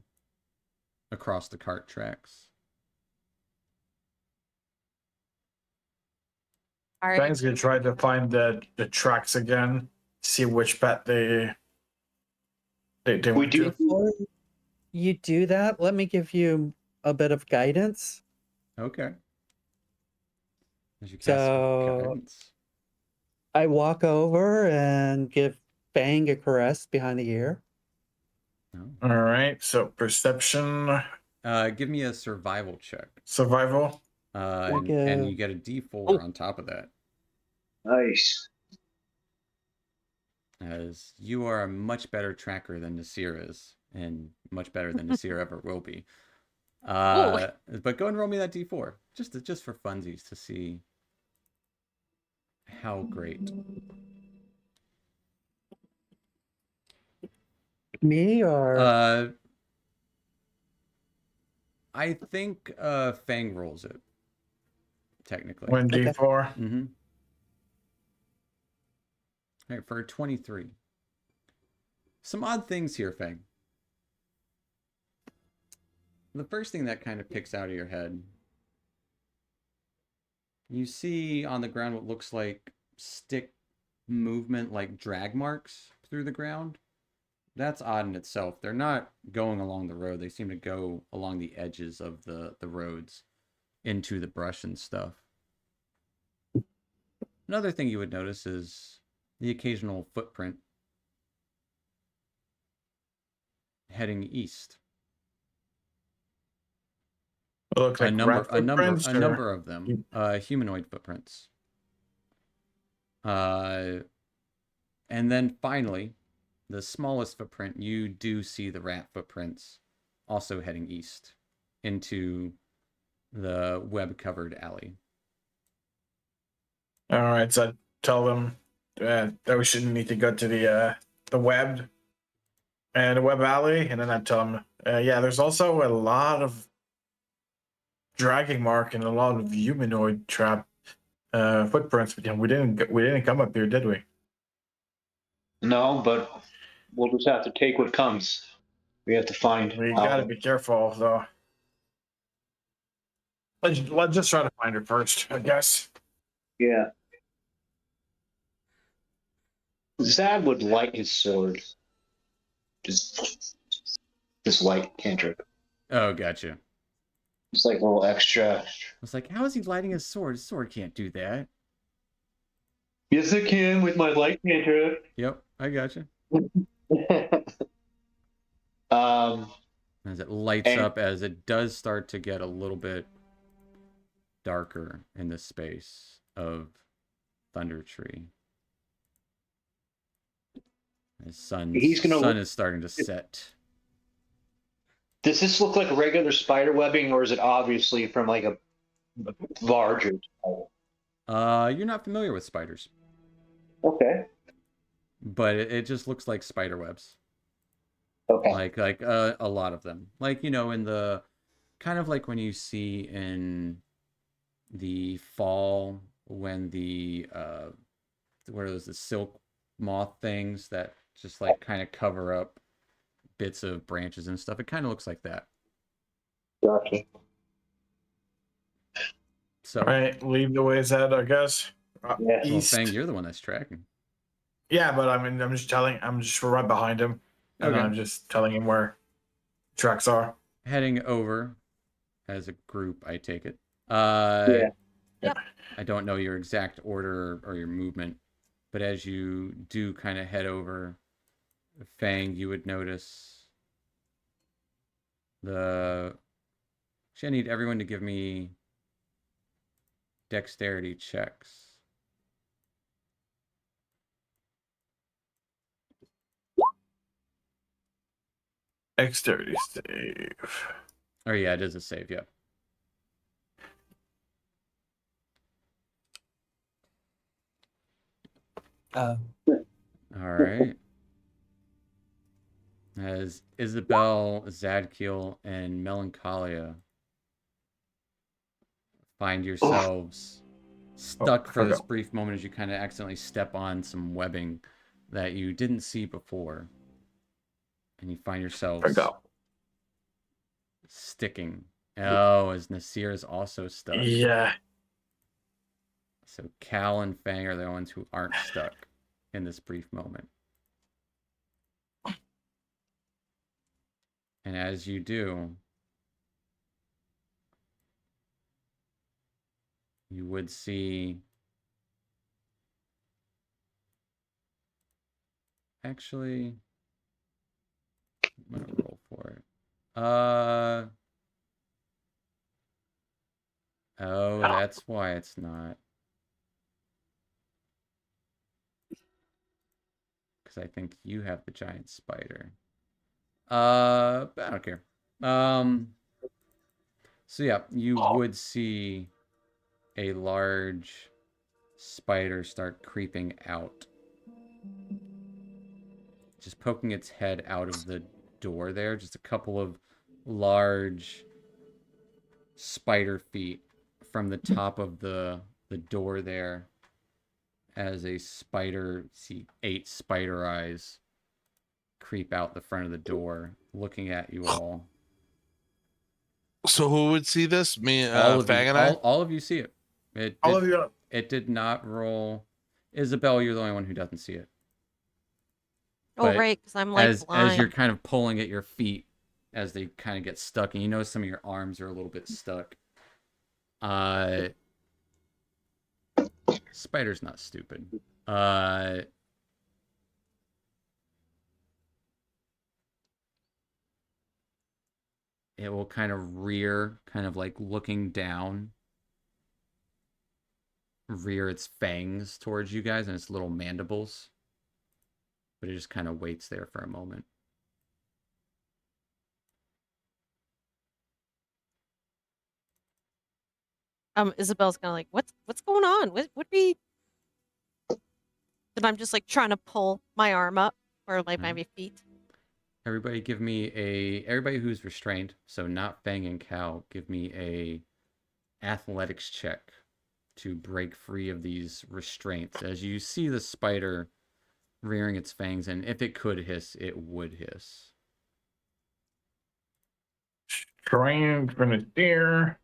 across the cart tracks. All right. Fang's gonna try to find the tracks again, see which bet they We went do. to. Before you do that, let me give you a bit of guidance. Okay. As you cast So guidance. I walk over and give Fang a caress behind the ear. Oh. All right, so perception, Give me a survival check. survival. And you get a D4 Oh. on top of that, Nice. as you are a much better tracker than Nasir is, and much better than Nasir ever will be. But go and roll me that D4, just for funsies to see how great. Me or I think Fang rolls it, technically. One Okay. D4. Mm-hmm. All right, for a 23. Some odd things here, Fang. The first thing that kind of picks out of your head, you see on the ground what looks like stick movement, like drag marks through the ground. That's odd in itself. They're not going along the road. They seem to go along the edges of the roads into the brush and stuff. Another thing you would notice is the occasional footprint heading east. It looks like rat footprints, or- number of them, humanoid footprints. And then finally, the smallest footprint, you do see the rat footprints also heading east into the web-covered alley. All right, so I tell them that we shouldn't need to go to the web and the web alley, and then I tell them, yeah, there's also a lot of dragging mark and a lot of humanoid trap footprints. But we didn't come up here, did we? No, but we'll just have to take what comes. We have to find. We gotta be careful, though. Let's just try to find her first, I guess. Yeah. Zad would light his sword. Just light cantrip. Oh, gotcha. It's like a little extra. I was like, how is he lighting his sword? His sword can't do that. Yes, I can with my light cantrip. Yep, I gotcha. As it lights And- up, as it does start to get a little bit darker in the space of Thunder Tree. The sun is starting to set. Does this look like regular spider webbing, or is it obviously from like a larger spider? You're not familiar with spiders, Okay. but it just looks like spider webs. Okay. Like a lot of them. Like, you know, in the kind of like when you see in the fall when the what are those, the silk moth things that just like kind of cover up bits of branches and stuff. It kind of looks like that. Gotcha. So, All right, lead the way, Zed, I guess. Yeah. well, East. Fang, you're the one that's tracking. Yeah, but I mean, I'm just right behind him, and Okay. I'm just telling him where tracks are. Heading over as a group, I take it. Yeah. Yep. I don't know your exact order or your movement, but as you do kind of head over, Fang, you would notice the... Actually, I need everyone to give me dexterity checks. Dexterity save. Oh yeah, it is a save, yeah. All right. As Isabel, Zadkiel, and Melancholia find yourselves stuck for this forgot. brief moment as you kind of accidentally step on some webbing that you didn't see before. And you find yourselves Forgot. sticking. Oh, as Nasir is also stuck. Yeah. So Cal and Fang are the ones who aren't stuck in this brief moment. And as you do, you would see... Actually, I'm going to roll for it. Oh, that's why it's not. Because I think you have the giant spider. But I don't care. So yeah, you would see a large spider start creeping out. Just poking its head out of the door there. Just a couple of large spider feet from the top of the door there. As a spider, see 8 spider eyes creep out the front of the door, looking at you all. So who would see this? Me, All of you, Fang and I? all of you see it. All of you. It did not roll. Isabel, you're the only one who doesn't see it. Oh, But right, because I'm like as you're blind. kind of pulling at your feet as they kind of get stuck, and you notice some of your arms are a little bit stuck. Spider's not stupid. It will kind of rear, kind of like looking down, rear its fangs towards you guys and its little mandibles. But it just kind of waits there for a moment. Isabel's kind of like, what's going on? What would be? And I'm just like trying to pull my arm up or like my feet. Everybody give me everybody who's restrained, so not Fang and Cal, give me a athletics check to break free of these restraints. As you see the spider rearing its fangs, and if it could hiss, it would hiss. Trained for the deer.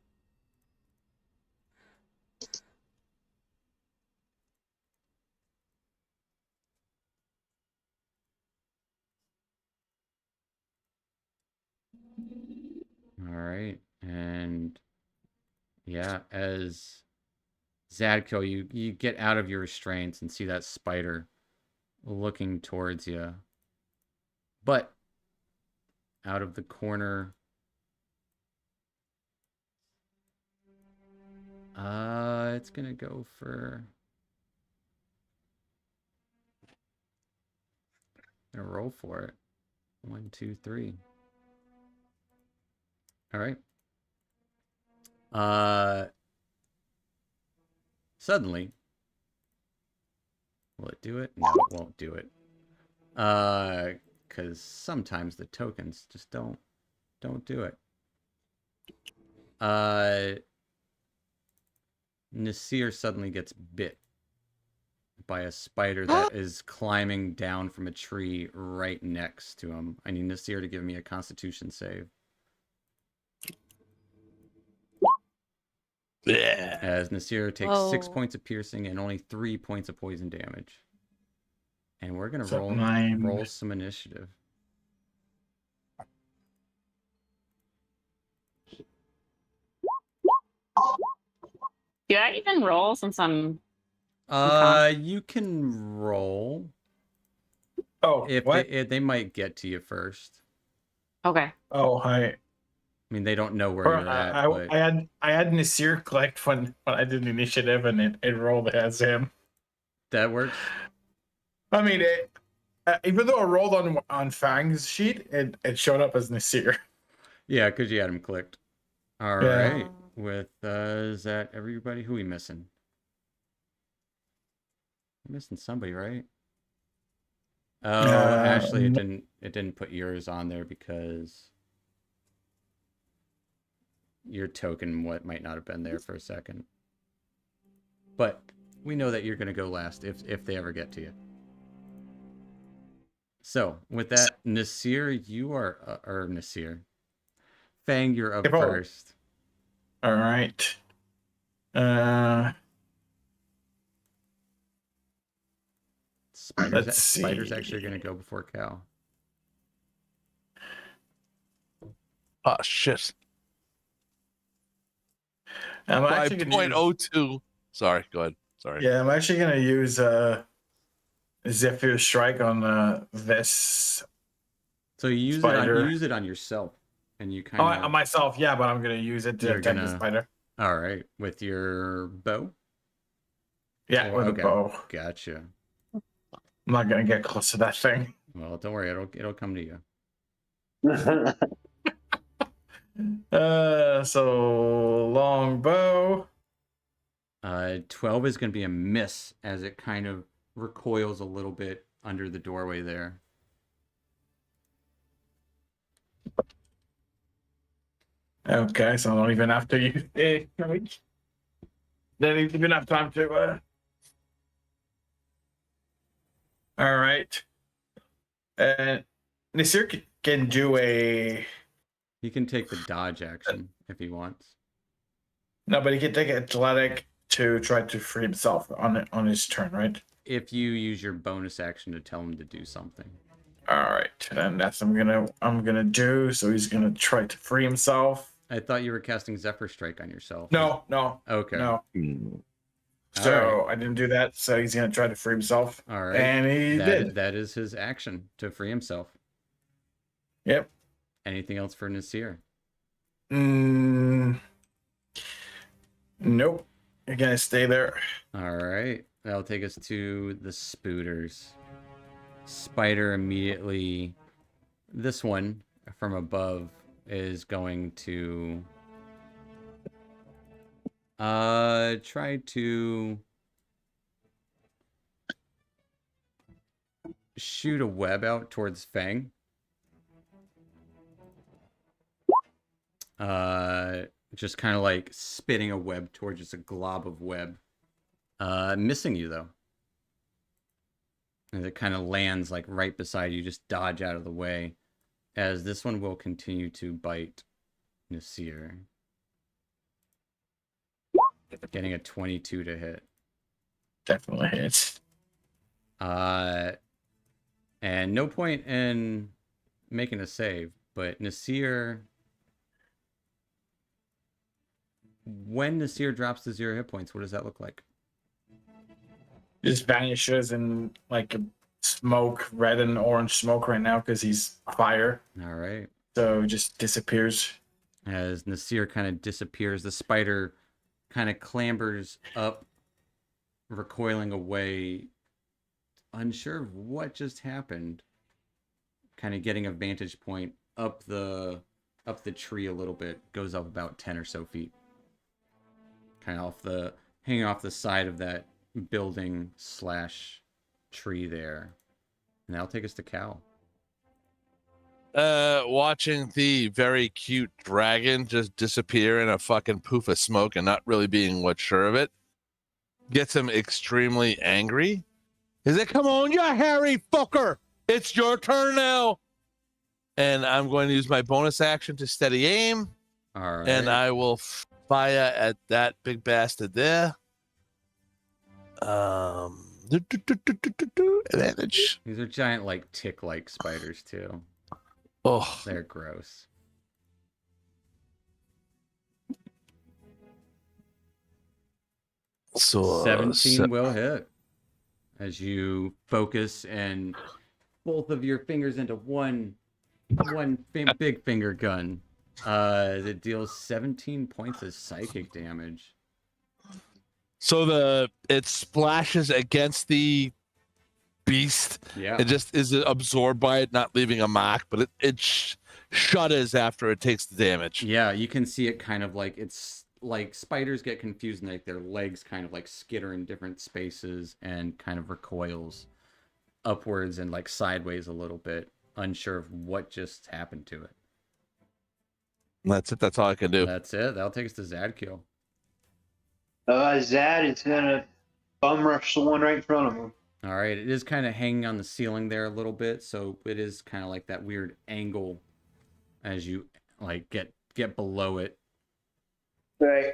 All right, and yeah, as Zadko, you get out of your restraints and see that spider looking towards you, but out of the corner, it's gonna go for. Gonna roll for it. 1, 2, 3. All right. Suddenly, will it do it? No, it won't do it. Because sometimes the tokens just don't do it. Nasir suddenly gets bit by a spider that is climbing down from a tree right next to him. I need Nasir to give me a Constitution save. Yeah. As Nasir takes 6 Whoa. points of piercing and only 3 points of poison damage. And we're gonna So 9. roll some initiative. Do I even roll since I'm You can roll. Oh, If what? they might get to you first. okay? Oh, hi. I mean, they don't know where Or you're at, I but I had Nasir collect when I did initiative and it rolled as him. that works. I mean, even though I rolled on Fang's sheet, it showed up as Nasir. Yeah, because you had him clicked. All Yeah. right. With is that everybody? Who we missing? We're missing somebody, right? Oh, actually, it didn't put yours on there because your token might not have been there for a second. But we know that you're going to go last if they ever get to you. So with that, Nasir, you are or Nasir, Fang, you're up Hey, Paul. first. All right. Let's Spider's see. actually going to go before Cal. Oh shit. I'm actually gonna use, 5.02. Sorry, go ahead. Sorry. yeah, I'm actually gonna use Zephyr Strike on this. So you use it on yourself, and you kind On of myself, yeah, but I'm gonna use it to You're attack the gonna- spider. all right with your bow. Yeah, Or- with okay. a bow. Gotcha. I'm not gonna get close to that thing. Well, don't worry, it'll come to you. So long bow. 12 is going to be a miss as it kind of recoils a little bit under the doorway there. Okay, so I don't even have to use it. Don't even have time to. All right. And Nasir can do a. He can take the dodge action if he wants. No, but he can take athletic to try to free himself on his turn, right? If you use your bonus action to tell him to do something. All right, and that's I'm gonna do. So he's gonna try to free himself. I thought you were casting Zephyr Strike on yourself. No. Okay. No. All So right. I didn't do that. So he's gonna try to free himself. All right. And he did. That is his action to free himself. Yep. Anything else for Nasir? Nope. You're gonna stay there. All right. That'll take us to the Spooters. Spider immediately, this one from above is going to try to shoot a web out towards Fang. Just kind of like spitting a web towards just a glob of web. Missing you though. As it kind of lands like right beside you, just dodge out of the way. As this one will continue to bite Nasir. Getting a 22 to hit. Definitely hits. And no point in making a save, but Nasir, when Nasir drops to 0 hit points, what does that look like? Just vanishes in like a smoke, red and orange smoke right now because he's fire. All right. So just disappears. As Nasir kind of disappears, the spider kind of clambers up, recoiling away, unsure of what just happened. Kind of getting a vantage point up the tree a little bit, goes up about 10 or so feet. Kind of hanging off the side of that building / tree there. And that'll take us to Cal. Watching the very cute dragon just disappear in a fucking poof of smoke and not really being what sure of it gets him extremely angry. Is it, come on, you hairy fucker! It's your turn now! And I'm going to use my bonus action to steady aim. All right. And I will fire at that big bastard there. Advantage. These are giant, like, tick-like spiders, too. Oh, They're gross. so 17 will hit. As you focus and both of your fingers into one big finger gun. It deals 17 points of psychic damage. So it splashes against the beast. Yeah. It just is absorbed by it, not leaving a mark, but it shudders after it takes the damage. Yeah, you can see it kind of like, it's like spiders get confused and like their legs kind of like skitter in different spaces and kind of recoils. upwards and like sideways a little bit, unsure of what just happened to it. That's it. That's all I can do. That's it. That'll take us to Zadkiel. Zad is gonna bum rush the one right in front of him. All right, it is kind of hanging on the ceiling there a little bit, so it is kind of like that weird angle as you like get below it, Right.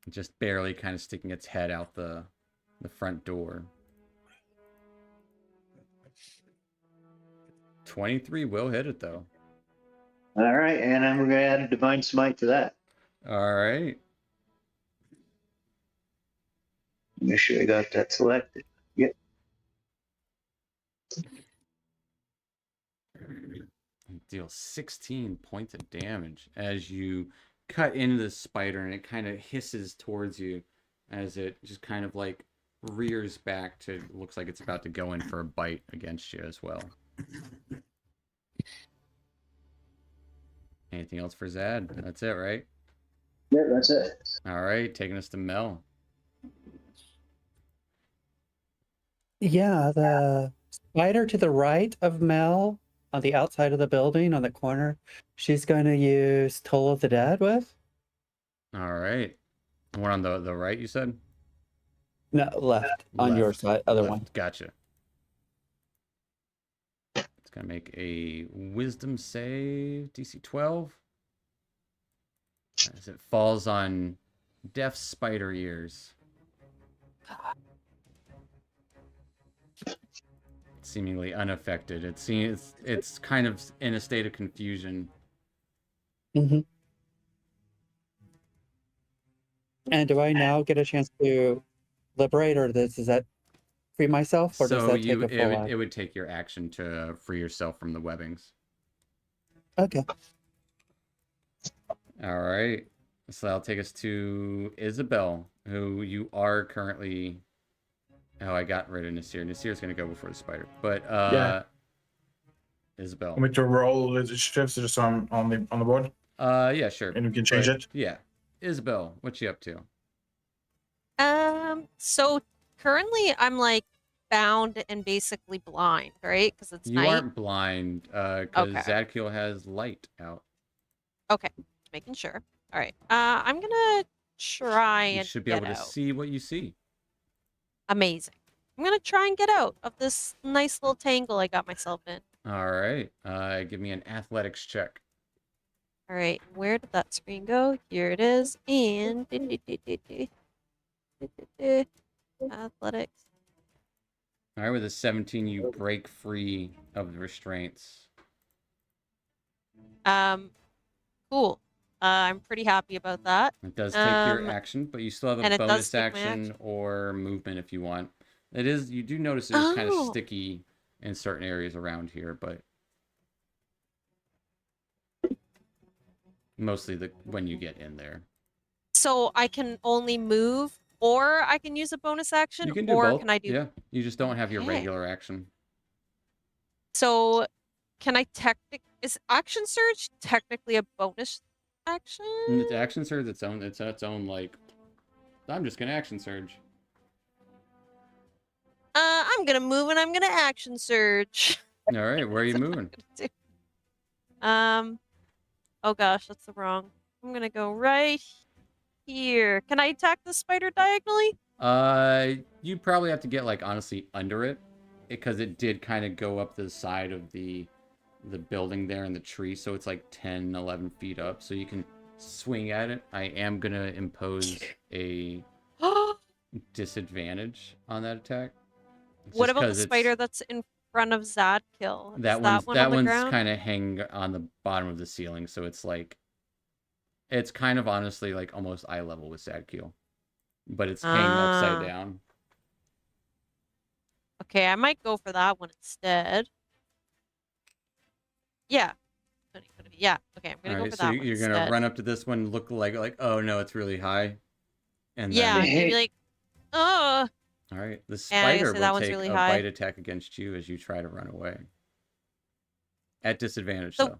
just barely kind of sticking its head out the front door. 23 will hit it though. All right, and I'm gonna add a divine smite to that. All right. Make sure I got that selected. Yep. Deal 16 points of damage as you cut into the spider, and it kind of hisses towards you as it just kind of like rears back to, looks like it's about to go in for a bite against you as well. Anything else for Zad? That's it, right? Yeah, that's it. All right, taking us to Mel. Yeah, the spider to the right of Mel on the outside of the building on the corner, she's going to use Toll of the Dead with. All right. One on the right, you said? No, left on your Left. side, other Left. one. Gotcha. It's going to make a wisdom save, DC 12. As it falls on deaf spider ears. Seemingly unaffected. It seems it's kind of in a state of confusion. Mm-hmm. And do I now get a chance to liberate, or does that free myself, or does So that take a full it would take your action to free yourself from the webbings. Okay. All right. So that'll take us to Isabel, who you are currently. Oh, I got rid of Nasir. Nasir's gonna go before the spider, but Yeah. Isabel. Want me to roll the initiatives just so I'm on the board? Yeah, sure. And we can change But, it? Yeah. Isabel, what you up to? So currently I'm like bound and basically blind, right? Because it's You night. aren't blind, because Okay. Zadkiel has light out. Okay, just making sure. All right. I'm gonna try You and should be get able to out. see what you see. Amazing. I'm gonna try and get out of this nice little tangle I got myself in. All right. Give me an athletics check. All right, where did that screen go? Here it is. And athletics. All right, with a 17, you break free of the restraints. Cool. I'm pretty happy about that. It does take your action, but you still have and a it does bonus take my action action. or movement if you want. It is, you do notice it's kind of Oh. sticky in certain areas around here, but mostly when you get in there. So I can only move, or I can use a bonus action, You can do or both. can I do? Yeah, you just don't have your Okay. regular action. So, can I is action surge technically a bonus action? And it's action surge its own. It's its own like. I'm just gonna action surge. I'm gonna move and I'm gonna action surge. All right, where are you That's what moving? I'm gonna do. Oh gosh, that's the wrong. I'm gonna go right here. Can I attack the spider diagonally? You probably have to get like honestly under it, because it did kind of go up the side of the building there in the tree, so it's like 10, 11 feet up. So you can swing at it. I am gonna impose a disadvantage on that attack. What just about the 'cause spider it's- that's in front of Zadkill? Is That that one on the one's ground? kind of hanging on the bottom of the ceiling, so it's like it's kind of honestly like almost eye level with Zadkiel, but it's hanging upside down. Okay, I might go for that one instead. Yeah. Yeah. Okay, I'm gonna All go right, for so that one you're instead. gonna run up to this one, look like oh no, it's really high, and Yeah, then maybe like, oh. all right, the And I spider say that will one's take really a high. bite attack against you as you try to run away. At disadvantage, The- though.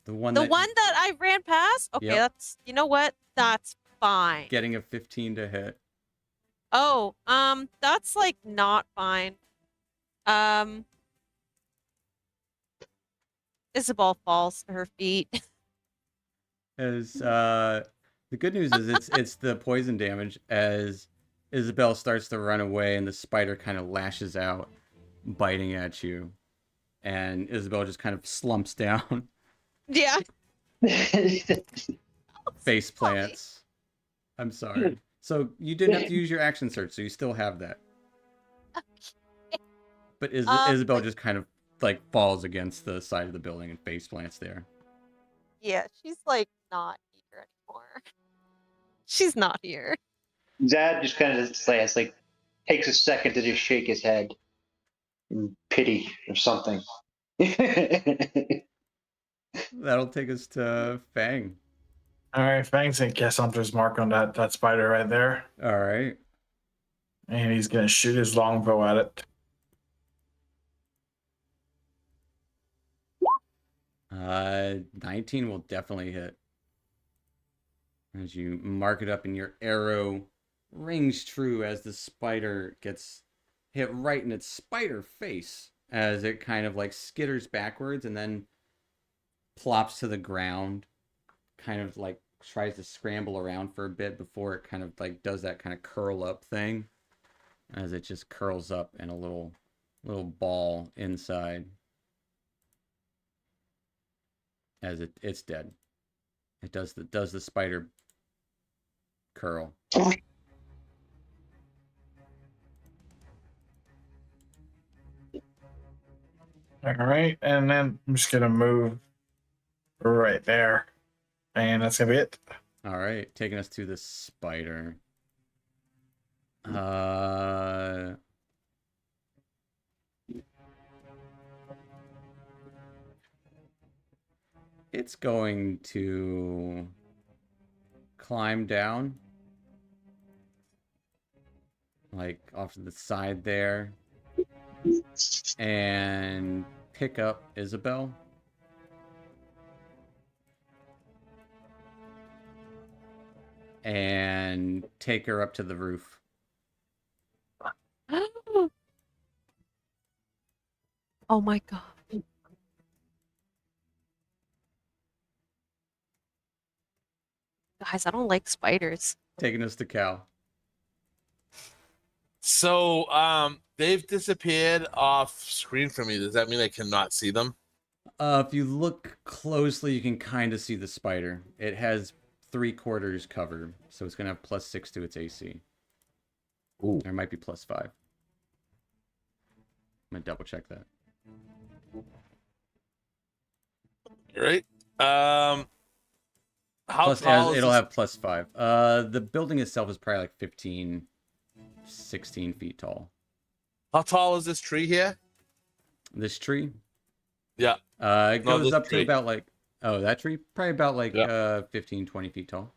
The one The that one that I ran past? Okay, Yep. that's, you know what? That's fine. getting a 15 to hit. Oh, that's like not fine. Isabel falls to her feet. As the good news is it's the poison damage as Isabel starts to run away and the spider kind of lashes out, biting at you, and Isabel just kind of slumps down, Yeah. face plants. I'm sorry. So you didn't have to use your action search, so you still have that. But Isabel just kind of like falls against the side of the building and face plants there. Yeah, she's like not here anymore. She's not here. Zad just kind of like takes a second to just shake his head in pity or something. That'll take us to Fang. All right, Fang's gonna cast Hunter's Mark on that spider right there, All right. and he's gonna shoot his longbow at it. 19 will definitely hit. As you mark it up and your arrow rings true as the spider gets hit right in its spider face as it kind of like skitters backwards and then plops to the ground, kind of like tries to scramble around for a bit before it kind of like does that kind of curl up thing as it just curls up in a little ball inside as it's dead. It does the spider curl. All right, and then I'm just gonna move right there, and that's gonna be it. All right, taking us to the spider. It's going to climb down, like off to the side there, and pick up Isabel. And take her up to the roof. Oh my god. Guys, I don't like spiders. Taking us to Cal. So, they've disappeared off screen from me. Does that mean I cannot see them? If you look closely, you can kind of see the spider. It has 3/4 cover, so it's going to have +6 to its AC. Ooh. There might be +5. I'm going to double check that. Right. How tall is it'll this? have +5. The building itself is probably like 15, 16 feet tall. How tall is this tree here? This tree? Yeah. It No, goes this up to tree. about like, oh, that tree? Probably about like Yeah. 15, 20 feet tall.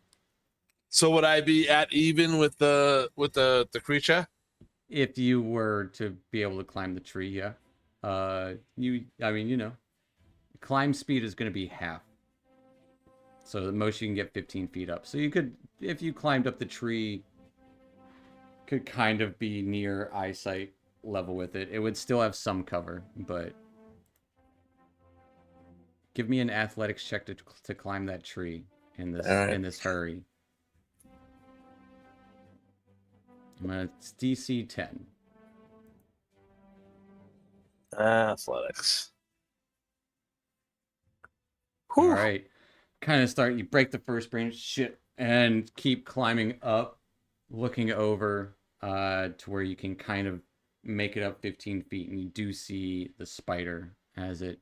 So would I be at even with the creature? If you were to be able to climb the tree, yeah. Climb speed is going to be half. So the most you can get 15 feet up. So you could, if you climbed up the tree, could kind of be near eyesight level with it. It would still have some cover, but give me an athletics check to climb that tree in this hurry. It's DC 10. Athletics. All right. Kind of you break the first branch, shit, and keep climbing up, looking over to where you can kind of make it up 15 feet, and you do see the spider as it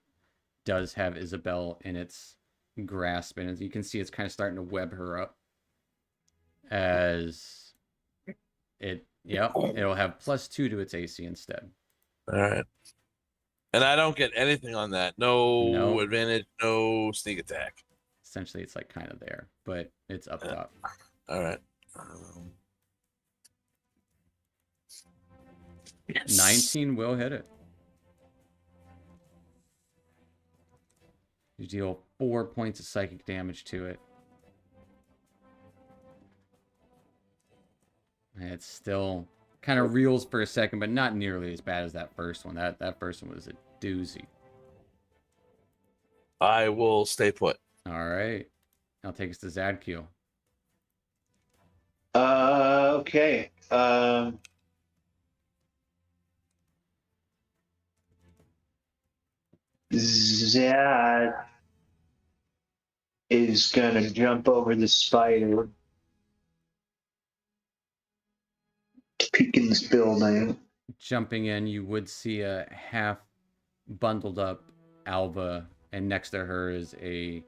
does have Isabel in its grasp, and as you can see, it's kind of starting to web her up as it'll have +2 to its AC instead. All right. And I don't get anything on that. No Nope. advantage, no sneak attack. Essentially, it's like kind of there, but it's up top. All right. Yes. 19 will hit it. You deal 4 points of psychic damage to it. And it's still kind of reels for a second, but not nearly as bad as that first one. That first one was a doozy. I will stay put. All right. I'll take us to Zadkiel. Okay. Zad is gonna jump over the spider, peek in this building. Jumping in, you would see a half bundled up Alva, and next to her is a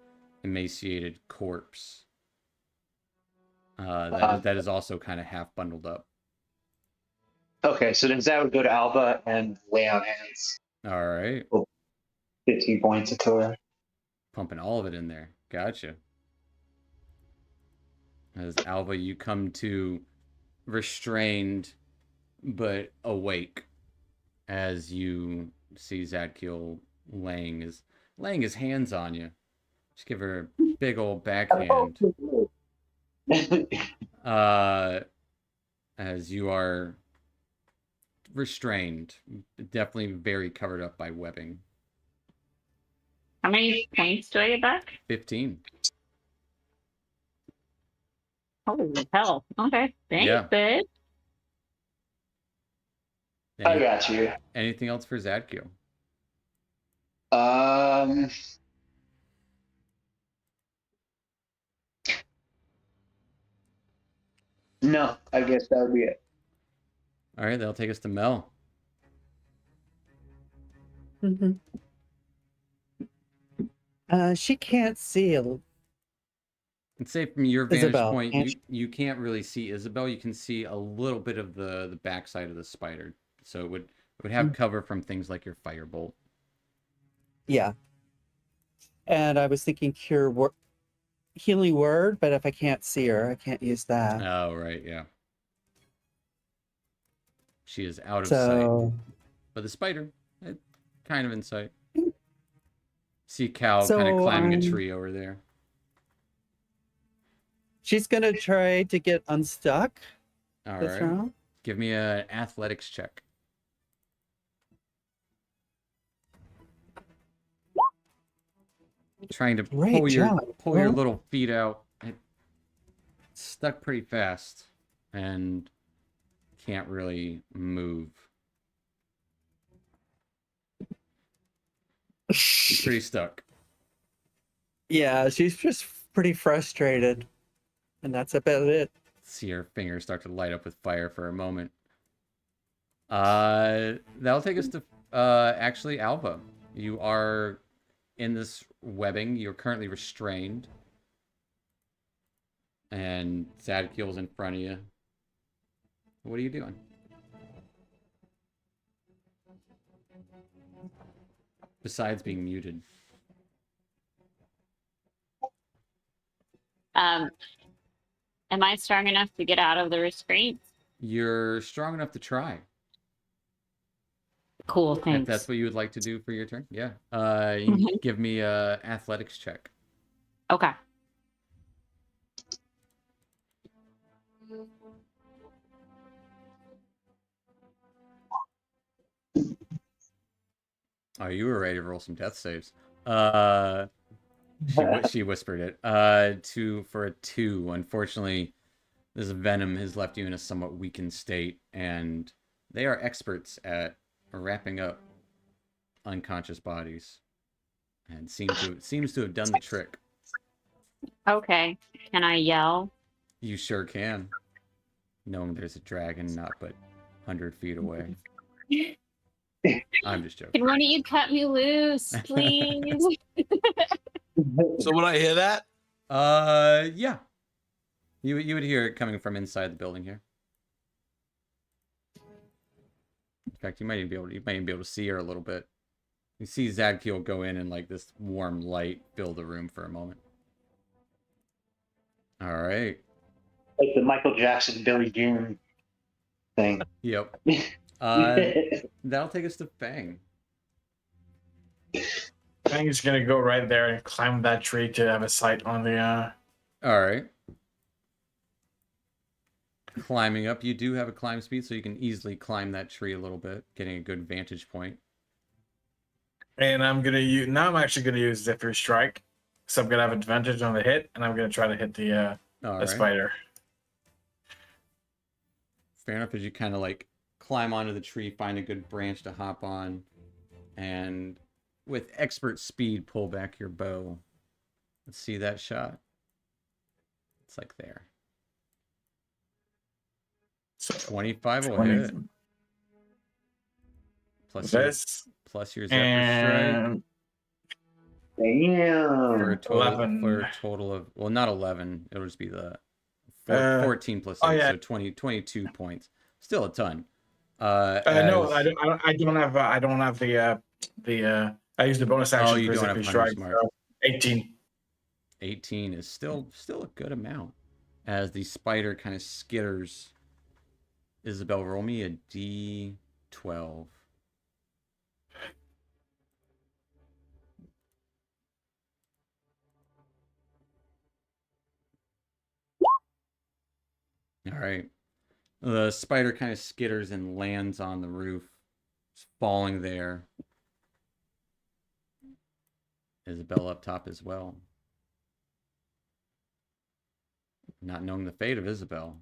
emaciated corpse. That is also kind of half bundled up. Okay, so then Zad would go to Alba and lay on hands. All right. 15 points of tour. Pumping all of it in there. Gotcha. As Alva, you come to restrained but awake as you see Zadkiel laying his hands on you. Just give her a big old backhand. As you are restrained, definitely very covered up by webbing. How many points do I get back? 15. Holy hell. Okay. Thanks, Yeah. babe. I got you. Anything else for Zadkiel? No, I guess that would be it. All right, that'll take us to Mel. She can't see. And say from your vantage Isabel, point, can't you can't really see Isabel. You can see a little bit of the backside of the spider, so it would have cover from things like your firebolt. Yeah. And I was thinking healing word, but if I can't see her, I can't use that. Oh right, yeah. She is out of sight, So but the spider, kind of in sight. See Cal kind of climbing a tree over there. she's gonna try to get unstuck All this right, round. give me an athletics check. Trying to Great pull your job, girl. little feet out. It stuck pretty fast and can't really move. She's pretty stuck. Yeah, she's just pretty frustrated, and that's about it. See her fingers start to light up with fire for a moment. That'll take us to actually Alva. You are in this webbing. You're currently restrained, and Zadkiel's in front of you. What are you doing? Besides being muted. Am I strong enough to get out of the restraints? You're strong enough to try. Cool, If thanks. that's what you would like to do for your turn. Yeah. You can give me a athletics check. Okay. Oh, you were ready to roll some death saves. She whispered it. For a 2. Unfortunately, this venom has left you in a somewhat weakened state, and they are experts at wrapping up unconscious bodies, and seems to have done the trick. Okay. Can I yell? You sure can, knowing there's a dragon not but 100 feet away. I'm just joking. Can one of you cut me loose, please? So would I hear that? Yeah. You would hear it coming from inside the building here. In fact, you might even be able to see her a little bit. You see Zadkiel go in and like this warm light fill the room for a moment. All right. Like the Michael Jackson, Billie Jean thing. Yep. That'll take us to Fang. Fang's gonna go right there and climb that tree to have a sight on the. All right. climbing up. You do have a climb speed, so you can easily climb that tree a little bit, getting a good vantage point. And I'm gonna use now. I'm actually gonna use Zephyr Strike, so I'm gonna have advantage on the hit, and I'm gonna try to hit All the right. spider. Fair enough. As you kind of like climb onto the tree, find a good branch to hop on, and with expert speed, pull back your bow. Let's see that shot. It's like there. So 25 will 20 hit. this Plus your Zephyr Strike. and For a Damn. total 11. of, well, not 11. It'll just be the 14 plus 8, oh, yeah. so 22 points. Still a ton. No, I don't. I don't have. I don't have the. I use the bonus action you for don't have Zephyr Hunter Strike. Smart. So 18. 18 is still a good amount. As the spider kind of skitters. Isabel, roll me a D12. All right. The spider kind of skitters and lands on the roof, falling there. Isabel up top as well. Not knowing the fate of Isabel.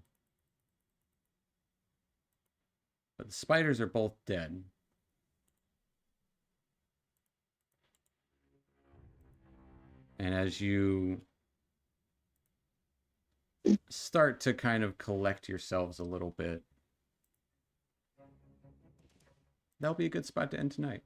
But the spiders are both dead. And as you start to kind of collect yourselves a little bit, that'll be a good spot to end tonight.